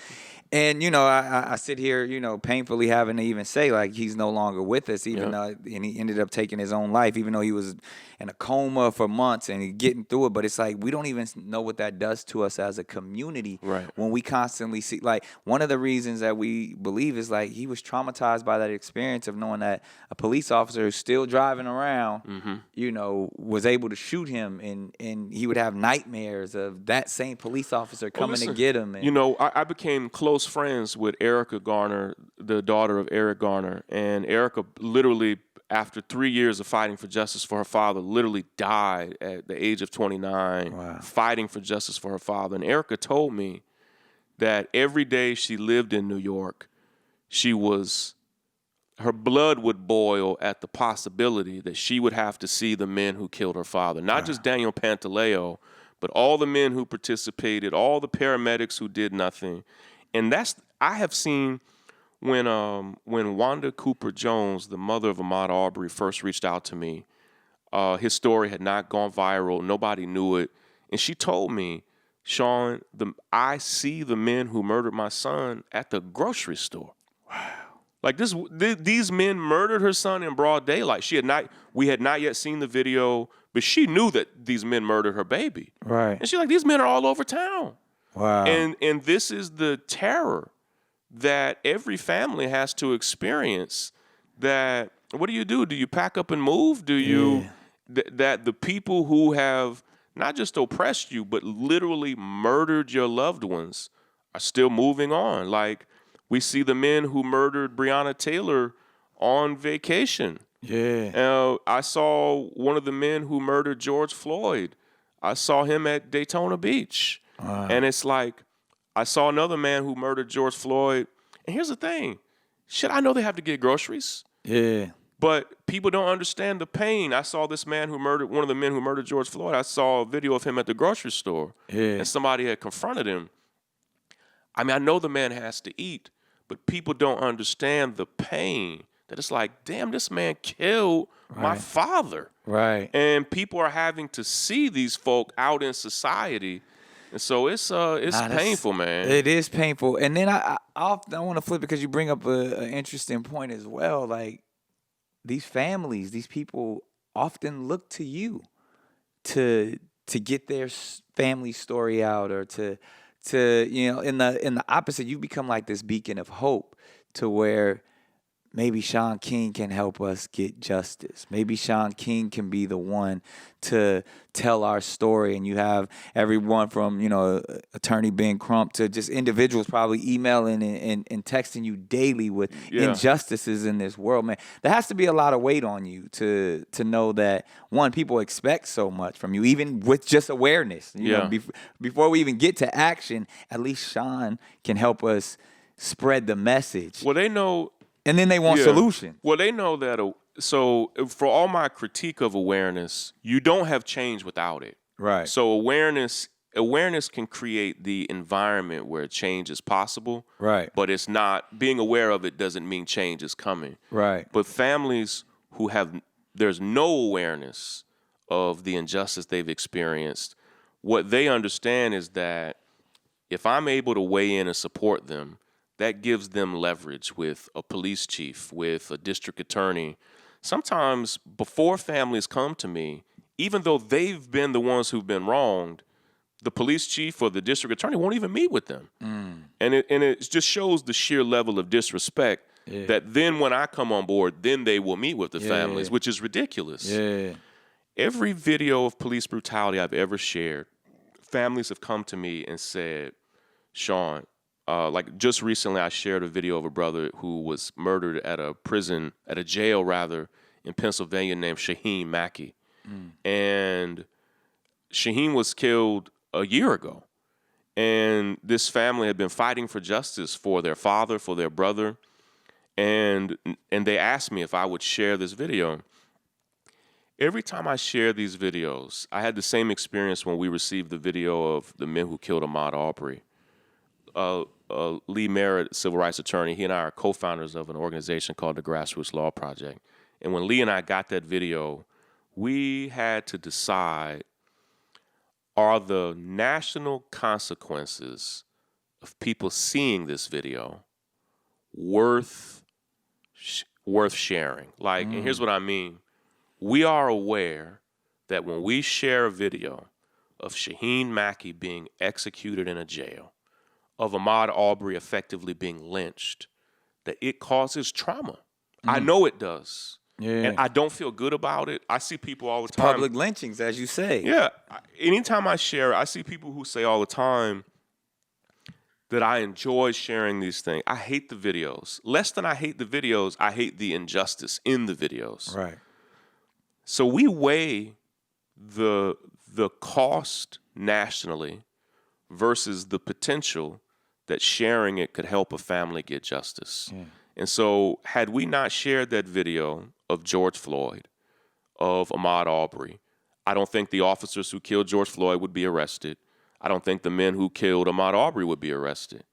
And, I sit here, painfully having to even say, like, he's no longer with us, even though, and he ended up taking his own life, even though he was in a coma for months and he getting through it. But it's like, we don't even know what that does to us as a community when we constantly see, like, one of the reasons that we believe is, like, he was traumatized by that experience of knowing that a police officer is still driving around, was able to shoot him, and he would have nightmares of that same police officer coming to get him. And, I became close friends with Erica Garner, the daughter of Eric Garner, and Erica literally, after 3 years of fighting for justice for her father, literally died at the age of 29, fighting for justice for her father. And Erica told me that every day she lived in New York, her blood would boil at the possibility that she would have to see the men who killed her father. Not just Daniel Pantaleo, but all the men who participated, all the paramedics who did nothing. And I have seen when Wanda Cooper Jones, the mother of Ahmaud Arbery, first reached out to me, his story had not gone viral. Nobody knew it. And she told me, Shaun, I see the men who murdered my son at the grocery store. Wow. Like these men murdered her son in broad daylight. We had not yet seen the video, but she knew that these men murdered her baby. Right. And she's like, these men are all over town. Wow. And this is the terror that every family has to experience. That what do? Do you pack up and move? Do you that the people who have not just oppressed you, but literally murdered your loved ones are still moving on? Like we see the men who murdered Breonna Taylor on vacation. Yeah. I saw one of the men who murdered George Floyd. I saw him at Daytona Beach. And it's like, I saw another man who murdered George Floyd. And here's the thing. I know they have to get groceries. Yeah. But people don't understand the pain. I saw this man one of the men who murdered George Floyd. I saw a video of him at the grocery store. Yeah. And somebody had confronted him. I mean, I know the man has to eat, but people don't understand the pain. That it's like, damn, this man killed my father. Right. And people are having to see these folk out in society. And so it's painful, man. It is painful. And then I want to flip it because you bring up an interesting point as well. Like these families, these people often look to you to get their family story out, or to in the opposite, you become like this beacon of hope to where maybe Shaun King can help us get justice. Maybe Shaun King can be the one to tell our story. And you have everyone from, Attorney Ben Crump to just individuals probably emailing and texting you daily with injustices in this world. Man, there has to be a lot of weight on you to know that, one, people expect so much from you, even with just awareness. Before we even get to action, at least Shaun can help us spread the message. Well, they know. And then they want solutions. Well, they know that. So for all my critique of awareness, you don't have change without it. Right. So awareness can create the environment where change is possible. Right. But it's not, being aware of it doesn't mean change is coming. Right. But families who there's no awareness of the injustice they've experienced, what they understand is that if I'm able to weigh in and support them, that gives them leverage with a police chief, with a district attorney. Sometimes before families come to me, even though they've been the ones who've been wronged, the police chief or the district attorney won't even meet with them. And it just shows the sheer level of disrespect that then when I come on board, then they will meet with the families, which is ridiculous. Yeah. Every video of police brutality I've ever shared, families have come to me and said, Shaun, like just recently I shared a video of a brother who was murdered at a jail in Pennsylvania named Shaheen Mackey. And Shaheen was killed a year ago. And this family had been fighting for justice for their father, for their brother. And they asked me if I would share this video. Every time I share these videos, I had the same experience when we received the video of the men who killed Ahmaud Arbery. A Lee Merritt, civil rights attorney. He and I are co-founders of an organization called the Grassroots Law Project. And when Lee and I got that video, we had to decide, are the national consequences of people seeing this video worth sharing? Like, and here's what I mean. We are aware that when we share a video of Shaheen Mackey being executed in a jail, of Ahmaud Arbery effectively being lynched, that it causes trauma. I know it does. Yeah. And I don't feel good about it. I see people all the time. Public lynchings, as you say. Yeah. Anytime I share, I see people who say all the time that I enjoy sharing these things. I hate the videos. Less than I hate the videos, I hate the injustice in the videos. Right. So we weigh the cost nationally versus the potential that sharing it could help a family get justice. Yeah. And so had we not shared that video of George Floyd, of Ahmaud Arbery, I don't think the officers who killed George Floyd would be arrested. I don't think the men who killed Ahmaud Arbery would be arrested.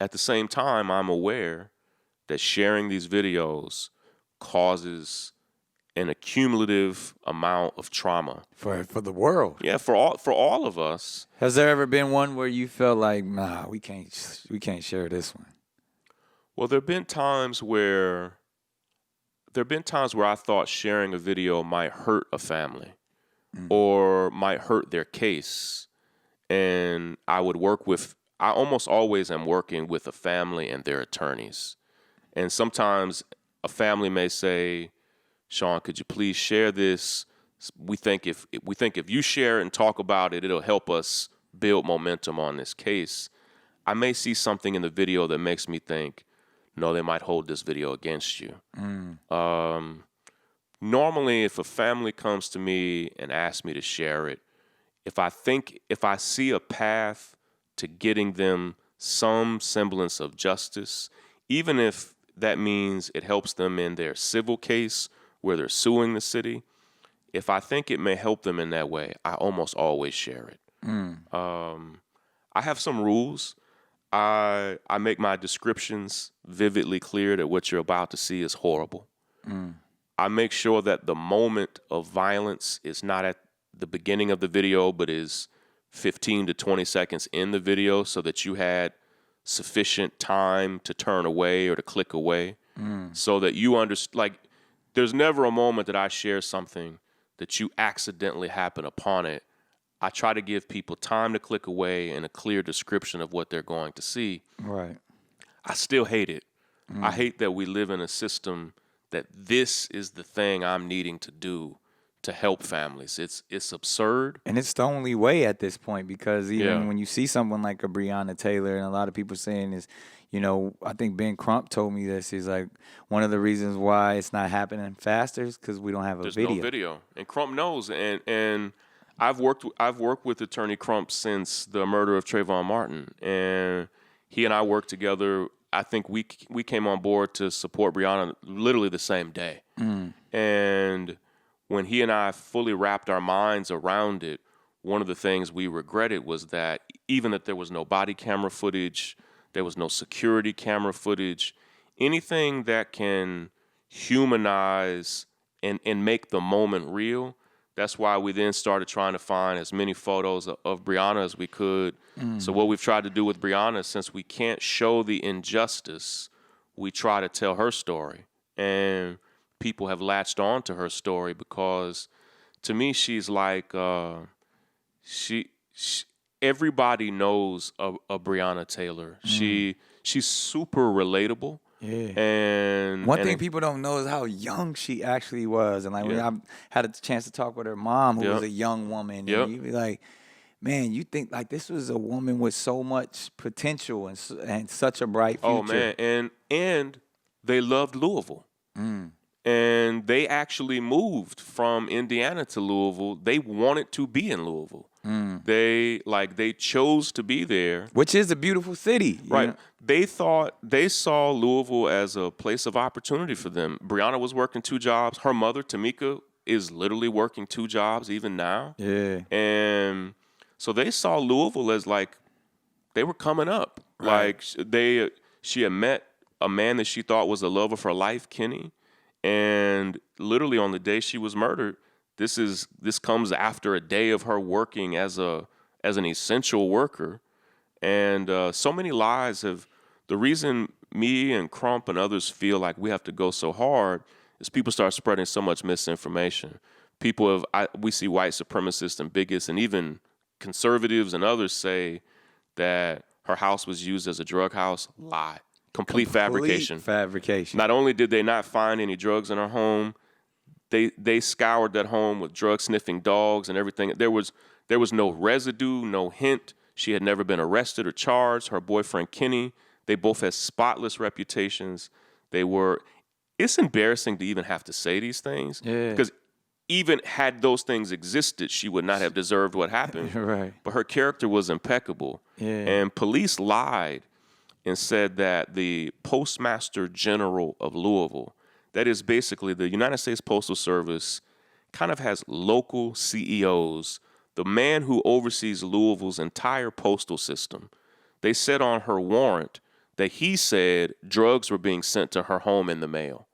At the same time, I'm aware that sharing these videos causes an accumulative amount of trauma for the world. Yeah, for all of us. Has there ever been one where you felt like, nah, we can't share this one? Well, there have been times where I thought sharing a video might hurt a family or might hurt their case, and I almost always am working with a family and their attorneys, and sometimes a family may say, Shaun, could you please share this? We think if you share it and talk about it, it'll help us build momentum on this case. I may see something in the video that makes me think, no, they might hold this video against you. Normally, if a family comes to me and asks me to share it, if I see a path to getting them some semblance of justice, even if that means it helps them in their civil case where they're suing the city, if I think it may help them in that way, I almost always share it. I have some rules. I make my descriptions vividly clear that what you're about to see is horrible. I make sure that the moment of violence is not at the beginning of the video, but is 15 to 20 seconds in the video so that you had sufficient time to turn away or to click away so that you understand. Like, there's never a moment that I share something that you accidentally happen upon it. I try to give people time to click away and a clear description of what they're going to see. Right. I still hate it. I hate that we live in a system that this is the thing I'm needing to do to help families. It's absurd. And it's the only way at this point, because even when you see someone like a Breonna Taylor, and a lot of people saying is, I think Ben Crump told me this, is like one of the reasons why it's not happening faster is because we don't have a video. There's no video. And Crump knows. And I've worked with Attorney Crump since the murder of Trayvon Martin. And he and I worked together. I think we came on board to support Breonna literally the same day. And when he and I fully wrapped our minds around it, one of the things we regretted was that even that there was no body camera footage, there was no security camera footage, anything that can humanize and make the moment real. That's why we then started trying to find as many photos of Breonna as we could. So what we've tried to do with Breonna, since we can't show the injustice, we try to tell her story. And people have latched on to her story because, to me, she's like, everybody knows a Breonna Taylor. She's super relatable. Yeah. And one thing people don't know is how young she actually was. And when I had a chance to talk with her mom, who was a young woman, and you'd be like, man, you think like this was a woman with so much potential and such a bright future. Oh man, and they loved Louisville. And they actually moved from Indiana to Louisville. They wanted to be in Louisville. They chose to be there, which is a beautiful city, right? They saw Louisville as a place of opportunity for them. Breonna was working 2 jobs. Her mother, Tamika, is literally working 2 jobs even now. Yeah, and so they saw Louisville as like they were coming up. Like she had met a man that she thought was the love of her life, Kenny, and literally on the day she was murdered, this comes after a day of her working as an essential worker, and so many lies have. The reason me and Crump and others feel like we have to go so hard is people start spreading so much misinformation. We see white supremacists and bigots and even conservatives and others say that her house was used as a drug house. Lie. Complete fabrication. Not only did they not find any drugs in her home, they scoured that home with drug-sniffing dogs and everything. There was no residue, no hint. She had never been arrested or charged. Her boyfriend, Kenny, they both had spotless reputations. It's embarrassing to even have to say these things. Yeah. Because even had those things existed, she would not have deserved what happened. Right. But her character was impeccable. Yeah. And police lied and said that the Postmaster General of Louisville, that is basically the United States Postal Service, kind of has local CEOs. The man who oversees Louisville's entire postal system, they said on her warrant that he said drugs were being sent to her home in the mail.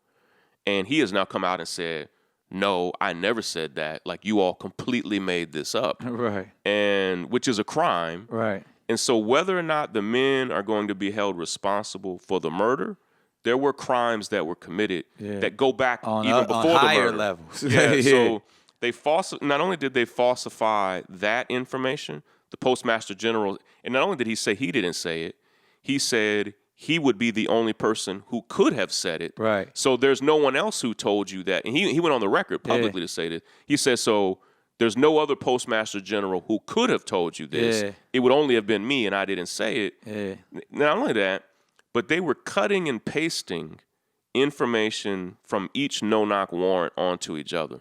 And he has now come out and said, no, I never said that. Like, you all completely made this up. Right. And which is a crime. Right. And so whether or not the men are going to be held responsible for the murder, there were crimes that were committed that go back even before the higher murder. levels. So not only did they falsify that information, the Postmaster General, and not only did he say he didn't say it, he said he would be the only person who could have said it. Right. So there's no one else who told you that. And he went on the record publicly to say this. He said, so there's no other Postmaster General who could have told you this. Yeah. It would only have been me, and I didn't say it. Yeah. Not only that, but they were cutting and pasting information from each no-knock warrant onto each other.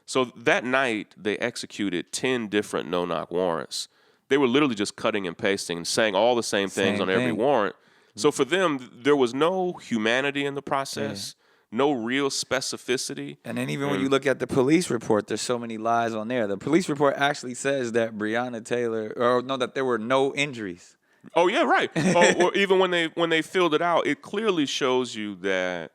So that night, they executed 10 different no-knock warrants. They were literally just cutting and pasting and saying all the same things on every warrant. So for them, there was no humanity in the process, no real specificity. And then even when you look at the police report, there's so many lies on there. The police report actually says that that there were no injuries. Oh yeah, right. Or even when they filled it out, it clearly shows you that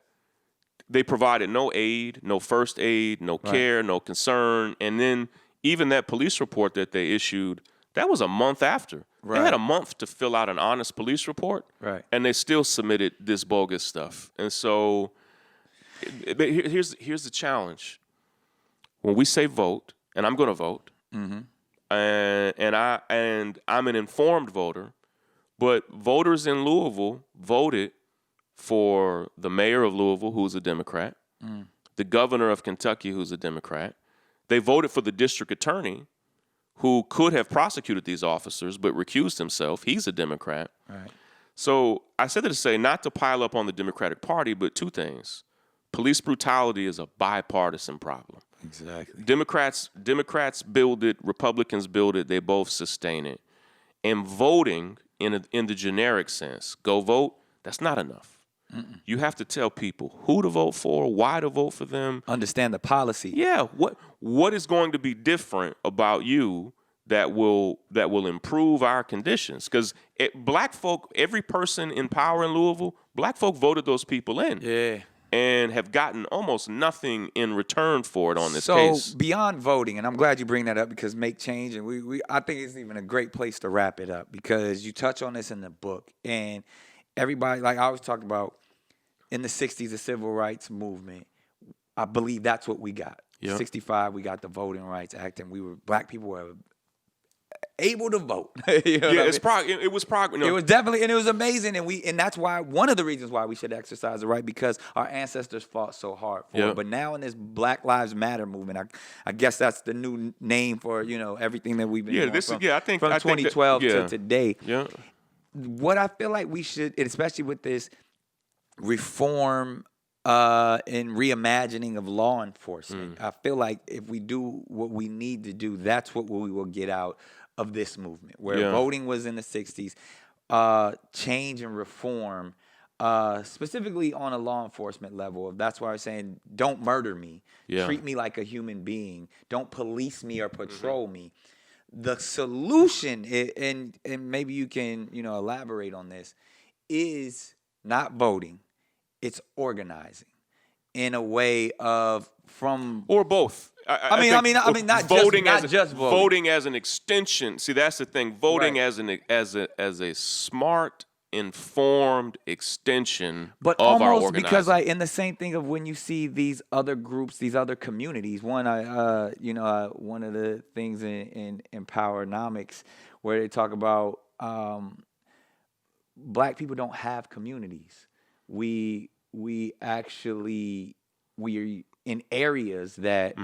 they provided no aid, no first aid, no care, no concern. And then even that police report that they issued, that was a month after. Right. They had a month to fill out an honest police report, right? And they still submitted this bogus stuff. And so here's the challenge. When we say vote, and I'm going to vote, and I'm an informed voter, but voters in Louisville voted for the mayor of Louisville, who's a Democrat, the governor of Kentucky, who's a Democrat. They voted for the district attorney, who could have prosecuted these officers but recused himself. He's a Democrat. Right. So I said that to say not to pile up on the Democratic Party, but two things. Police brutality is a bipartisan problem. Exactly. Democrats build it, Republicans build it, they both sustain it. And voting in the generic sense, go vote, that's not enough. You have to tell people who to vote for, why to vote for them. Understand the policy. Yeah, what is going to be different about you that will improve our conditions? Because black folk, every person in power in Louisville, black folk voted those people in. Yeah. And have gotten almost nothing in return for it on this case. So beyond voting, and I'm glad you bring that up because make change, and I think it's even a great place to wrap it up because you touch on this in the book, and everybody, like I always talk about, in the 60s, the civil rights movement, I believe that's what we got. Yep. 65, we got the Voting Rights Act, and black people were able to vote. You know it was progress. It was definitely, and it was amazing, and that's why one of the reasons why we should exercise the right, because our ancestors fought so hard for it. But now in this Black Lives Matter movement, I guess that's the new name for everything that we've been doing from 2012 to today. Yeah. What I feel like we should, especially with this reform and reimagining of law enforcement, I feel like if we do what we need to do, that's what we will get out of this movement. Where voting was in the 60s, change and reform, specifically on a law enforcement level. That's why I was saying, don't murder me. Treat me like a human being. Don't police me or patrol me. the solution, and maybe you can, elaborate on this, is not voting, it's organizing in a way of from. Or both. I mean, not voting just not just voting. voting as an extension. See, that's the thing. Voting Right. as a smart, informed extension But of our almost organizing. because in the same thing of when you see these other groups, these other communities. One, one of the things in Empowernomics where they talk about black people don't have communities. We actually we are in areas that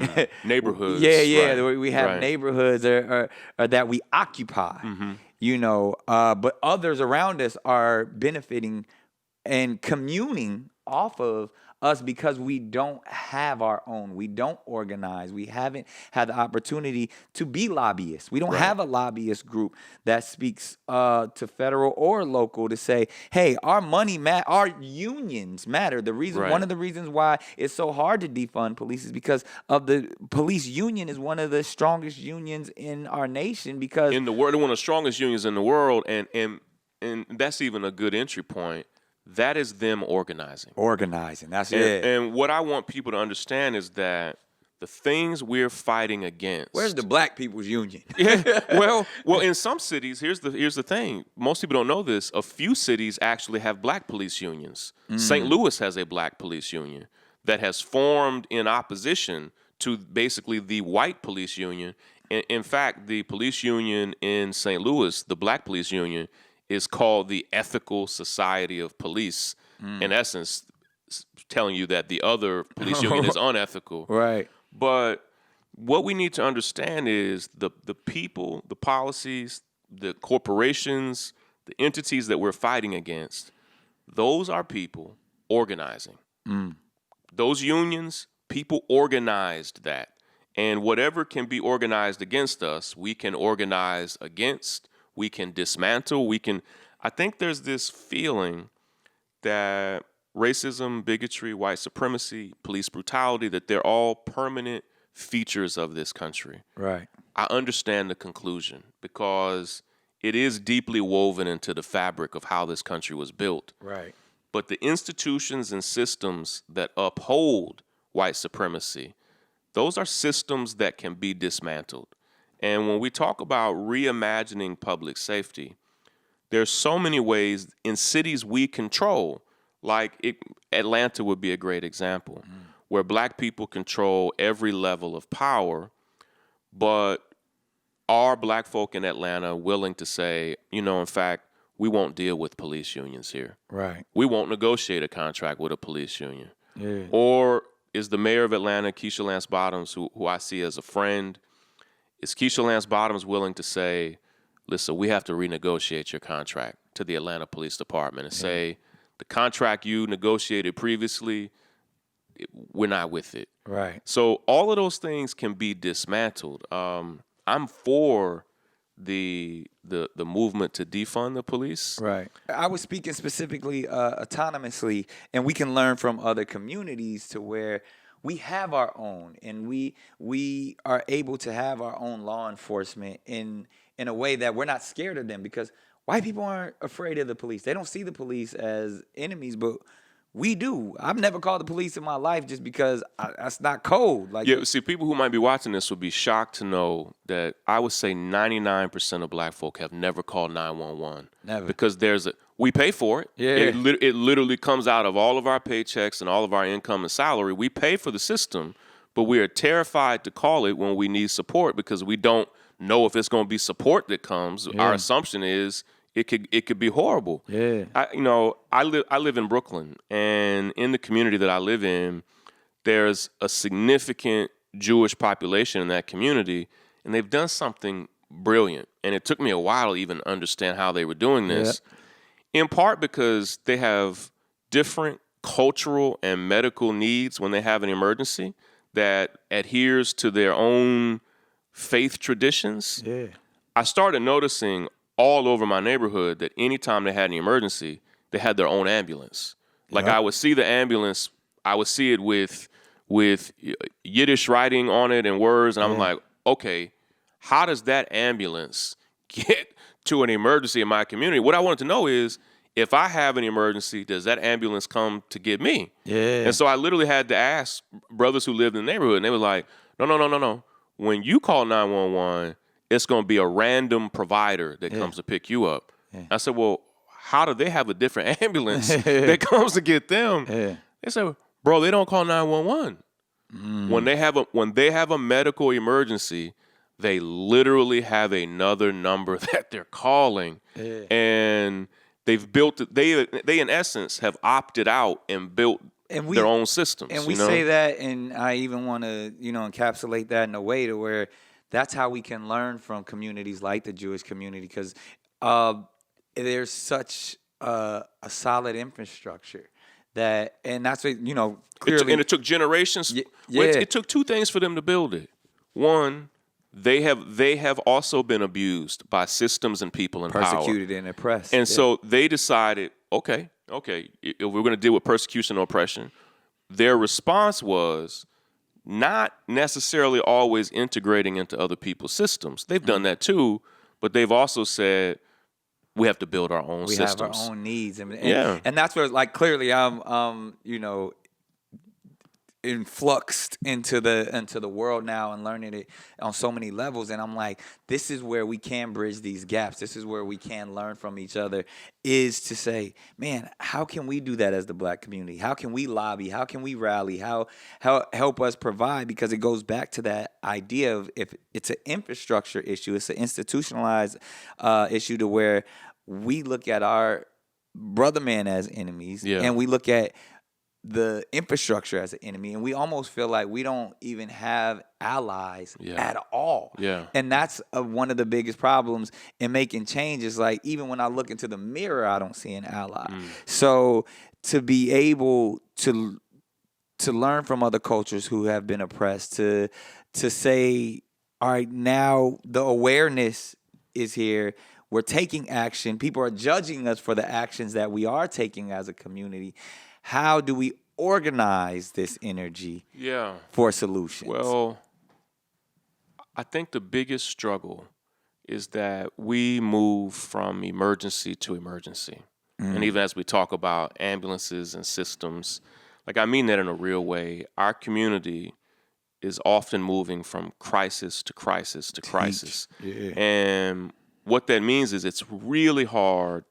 Neighborhoods. yeah, right. we have Right. neighborhoods or that we occupy. But others around us are benefiting and communing off of us because we don't have our own. We don't organize. We haven't had the opportunity to be lobbyists. We don't Right. have a lobbyist group that speaks to federal or local to say, hey, our money our unions matter. Right. One of the reasons why it's so hard to defund police is because of the police union is one of the strongest unions in our nation because In the world, one of the strongest unions in the world, and that's even a good entry point. That is them organizing. That's And, it. and what I want people to understand is that the things we're fighting against. Where's the black people's union? Yeah, well, in some cities, here's the thing. Most people don't know this. A few cities actually have black police unions. St. Louis has a black police union that has formed in opposition to basically the white police union. In fact, the police union in St. Louis, the black police union, is called the Ethical Society of Police. In essence, telling you that the other police union is unethical. Right. But what we need to understand is the people, the policies, the corporations, the entities that we're fighting against, those are people organizing. Those unions, people organized that. And whatever can be organized against us, we can organize against, we can dismantle, I think there's this feeling that racism, bigotry, white supremacy, police brutality, that they're all permanent features of this country. Right. I understand the conclusion because it is deeply woven into the fabric of how this country was built. Right. But the institutions and systems that uphold white supremacy, those are systems that can be dismantled. And when we talk about reimagining public safety, there's so many ways in cities we control. Atlanta would be a great example, where black people control every level of power, but are black folk in Atlanta willing to say, in fact, we won't deal with police unions here. Right. We won't negotiate a contract with a police union. Yeah. Or is the mayor of Atlanta, Keisha Lance Bottoms, who I see as a friend, is Keisha Lance Bottoms willing to say, listen, we have to renegotiate your contract to the Atlanta Police Department and say, the contract you negotiated previously, we're not with it. Right. So all of those things can be dismantled. I'm for the movement to defund the police. Right. I was speaking specifically autonomously, and we can learn from other communities to where we have our own, and we are able to have our own law enforcement in a way that we're not scared of them, because white people aren't afraid of the police. They don't see the police as enemies, but we do. I've never called the police in my life just because that's not code. Yeah, see, people who might be watching this would be shocked to know that I would say 99% of black folk have never called 911. Never. Because we pay for it. Yeah. It literally comes out of all of our paychecks and all of our income and salary. We pay for the system, but we are terrified to call it when we need support because we don't know if it's going to be support that comes. Yeah. Our assumption is it could be horrible. Yeah. I live in Brooklyn, and in the community that I live in, there's a significant Jewish population in that community, and they've done something brilliant. And it took me a while to even understand how they were doing this, in part because they have different cultural and medical needs when they have an emergency that adheres to their own faith traditions. Yeah. I started noticing all over my neighborhood that anytime they had an emergency, they had their own ambulance. Like I would see the ambulance, I would see it with Yiddish writing on it and words, and I'm like, okay, how does that ambulance get to an emergency in my community? What I wanted to know is, if I have an emergency, does that ambulance come to get me? Yeah. And so I literally had to ask brothers who lived in the neighborhood, and they were like, no. When you call 911, it's going to be a random provider that comes to pick you up. Yeah. I said, well, how do they have a different ambulance that comes to get them? Yeah. They said, bro, they don't call 911. When they have a medical emergency, they literally have another number that they're calling. Yeah. And they've built they in essence have opted out and built their own systems. And we say that, and I even want to, encapsulate that in a way to where that's how we can learn from communities like the Jewish community, because there's such a solid infrastructure and that's what, clearly. And it took generations. Yeah. It took two things for them to build it. One, they have also been abused by systems and people in power. Persecuted and oppressed. And so they decided, okay, if we're going to deal with persecution and oppression, their response was not necessarily always integrating into other people's systems. They've done that too, but they've also said, we have to build our own systems. We have our own needs. And that's where, like, clearly I'm, influxed into the world now and learning it on so many levels. And I'm like, this is where we can bridge these gaps. This is where we can learn from each other, is to say, man, how can we do that as the Black community? How can we lobby? How can we rally? How help us provide? Because it goes back to that idea of, if it's an infrastructure issue, it's an institutionalized issue, to where we look at our brother man as enemies, and we look at the infrastructure as an enemy, and we almost feel like we don't even have allies at all. Yeah. And that's one of the biggest problems in making changes. Like, even when I look into the mirror, I don't see an ally. So to be able to learn from other cultures who have been oppressed, to say, all right, now the awareness is here. We're taking action. People are judging us for the actions that we are taking as a community. How do we organize this energy for solutions? Well, I think the biggest struggle is that we move from emergency to emergency. And even as we talk about ambulances and systems, like, I mean that in a real way. Our community is often moving from crisis to crisis to crisis. Yeah. And what that means is it's really hard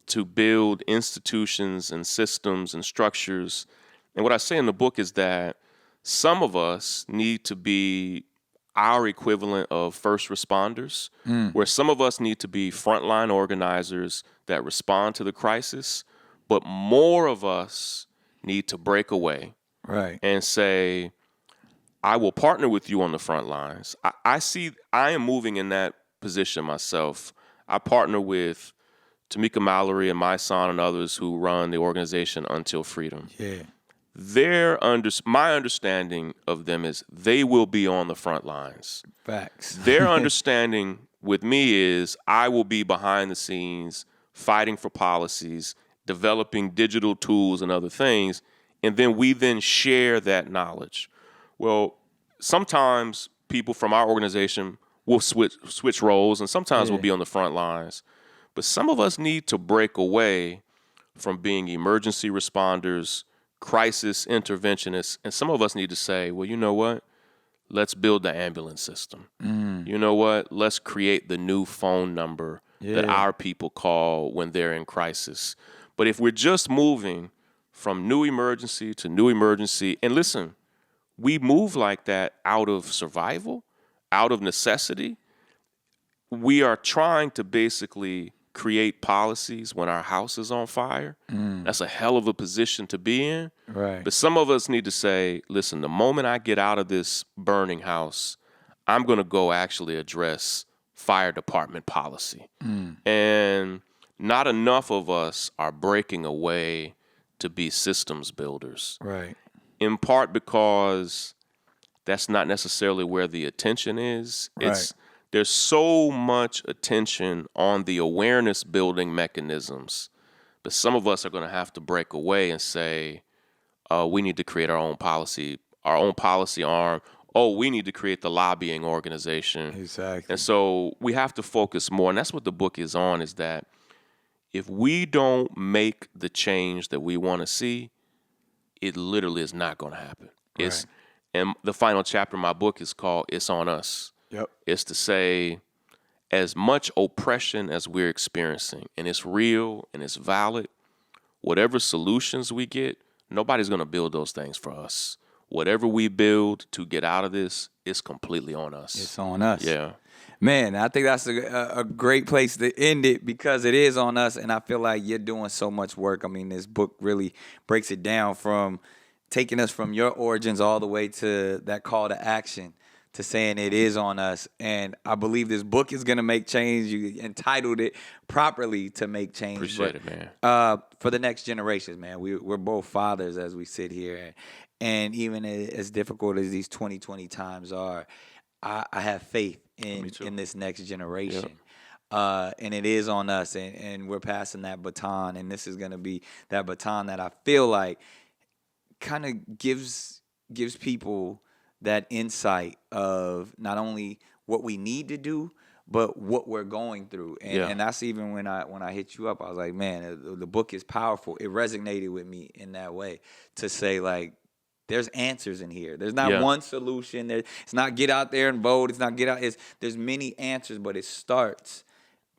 to build institutions and systems and structures. And what I say in the book is that some of us need to be our equivalent of first responders, where some of us need to be frontline organizers that respond to the crisis, but more of us need to break away and say, I will partner with you on the front lines. I am moving in that position myself. I partner with Tamika Mallory and my son and others who run the organization Until Freedom. Yeah. My understanding of them is they will be on the front lines. Facts. Their understanding with me is I will be behind the scenes fighting for policies, developing digital tools and other things, and then we share that knowledge. Well, sometimes people from our organization will switch roles, and sometimes we'll be on the front lines. But some of us need to break away from being emergency responders, crisis interventionists, and some of us need to say, well, you know what? Let's build the ambulance system. You know what? Let's create the new phone number that our people call when they're in crisis. But if we're just moving from new emergency to new emergency, and listen, we move like that out of survival, out of necessity. We are trying to basically create policies when our house is on fire. That's a hell of a position to be in. Right. But some of us need to say, listen, the moment I get out of this burning house, I'm going to go actually address fire department policy. And not enough of us are breaking away to be systems builders. Right. In part because that's not necessarily where the attention is. Right. There's so much attention on the awareness building mechanisms, but some of us are going to have to break away and say, we need to create our own policy arm, oh, we need to create the lobbying organization. Exactly. And so we have to focus more, and that's what the book is on, is that if we don't make the change that we want to see, it literally is not going to happen. Right. And the final chapter of my book is called It's on Us. Yep. It's to say, as much oppression as we're experiencing, and it's real and it's valid, whatever solutions we get, nobody's going to build those things for us. Whatever we build to get out of this, it's completely on us. It's on us. Yeah. Man, I think that's a great place to end it because it is on us, and I feel like you're doing so much work. I mean, this book really breaks it down from taking us from your origins all the way to that call to action to saying it is on us. And I believe this book is going to make change. You entitled it properly to make change. Appreciate it, man. For the next generations, man. We're both fathers as we sit here. And even as difficult as these 2020 times are, I have faith in this next generation. Yeah. And it is on us, and we're passing that baton. And this is going to be that baton that I feel like kind of gives people that insight of not only what we need to do, but what we're going through. And that's even when I hit you up, I was like, man, the book is powerful. It resonated with me in that way to say, like, there's answers in here. There's not one solution. It's not get out there and vote. It's not get out. There's many answers, but it starts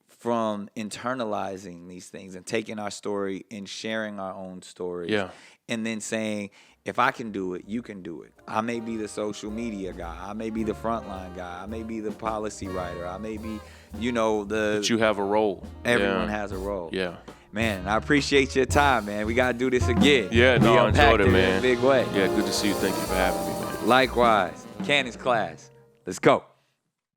from internalizing these things and taking our story and sharing our own stories. Yeah. And then saying, if I can do it, you can do it. I may be the social media guy. I may be the frontline guy. I may be the policy writer. I may be, But you have a role. Everyone has a role. Yeah. Man, I appreciate your time, man. We got to do this again. Yeah, no, I enjoyed it, man. In a big way. Yeah, good to see you. Thank you for having me, man. Likewise. Cannon's class. Let's go.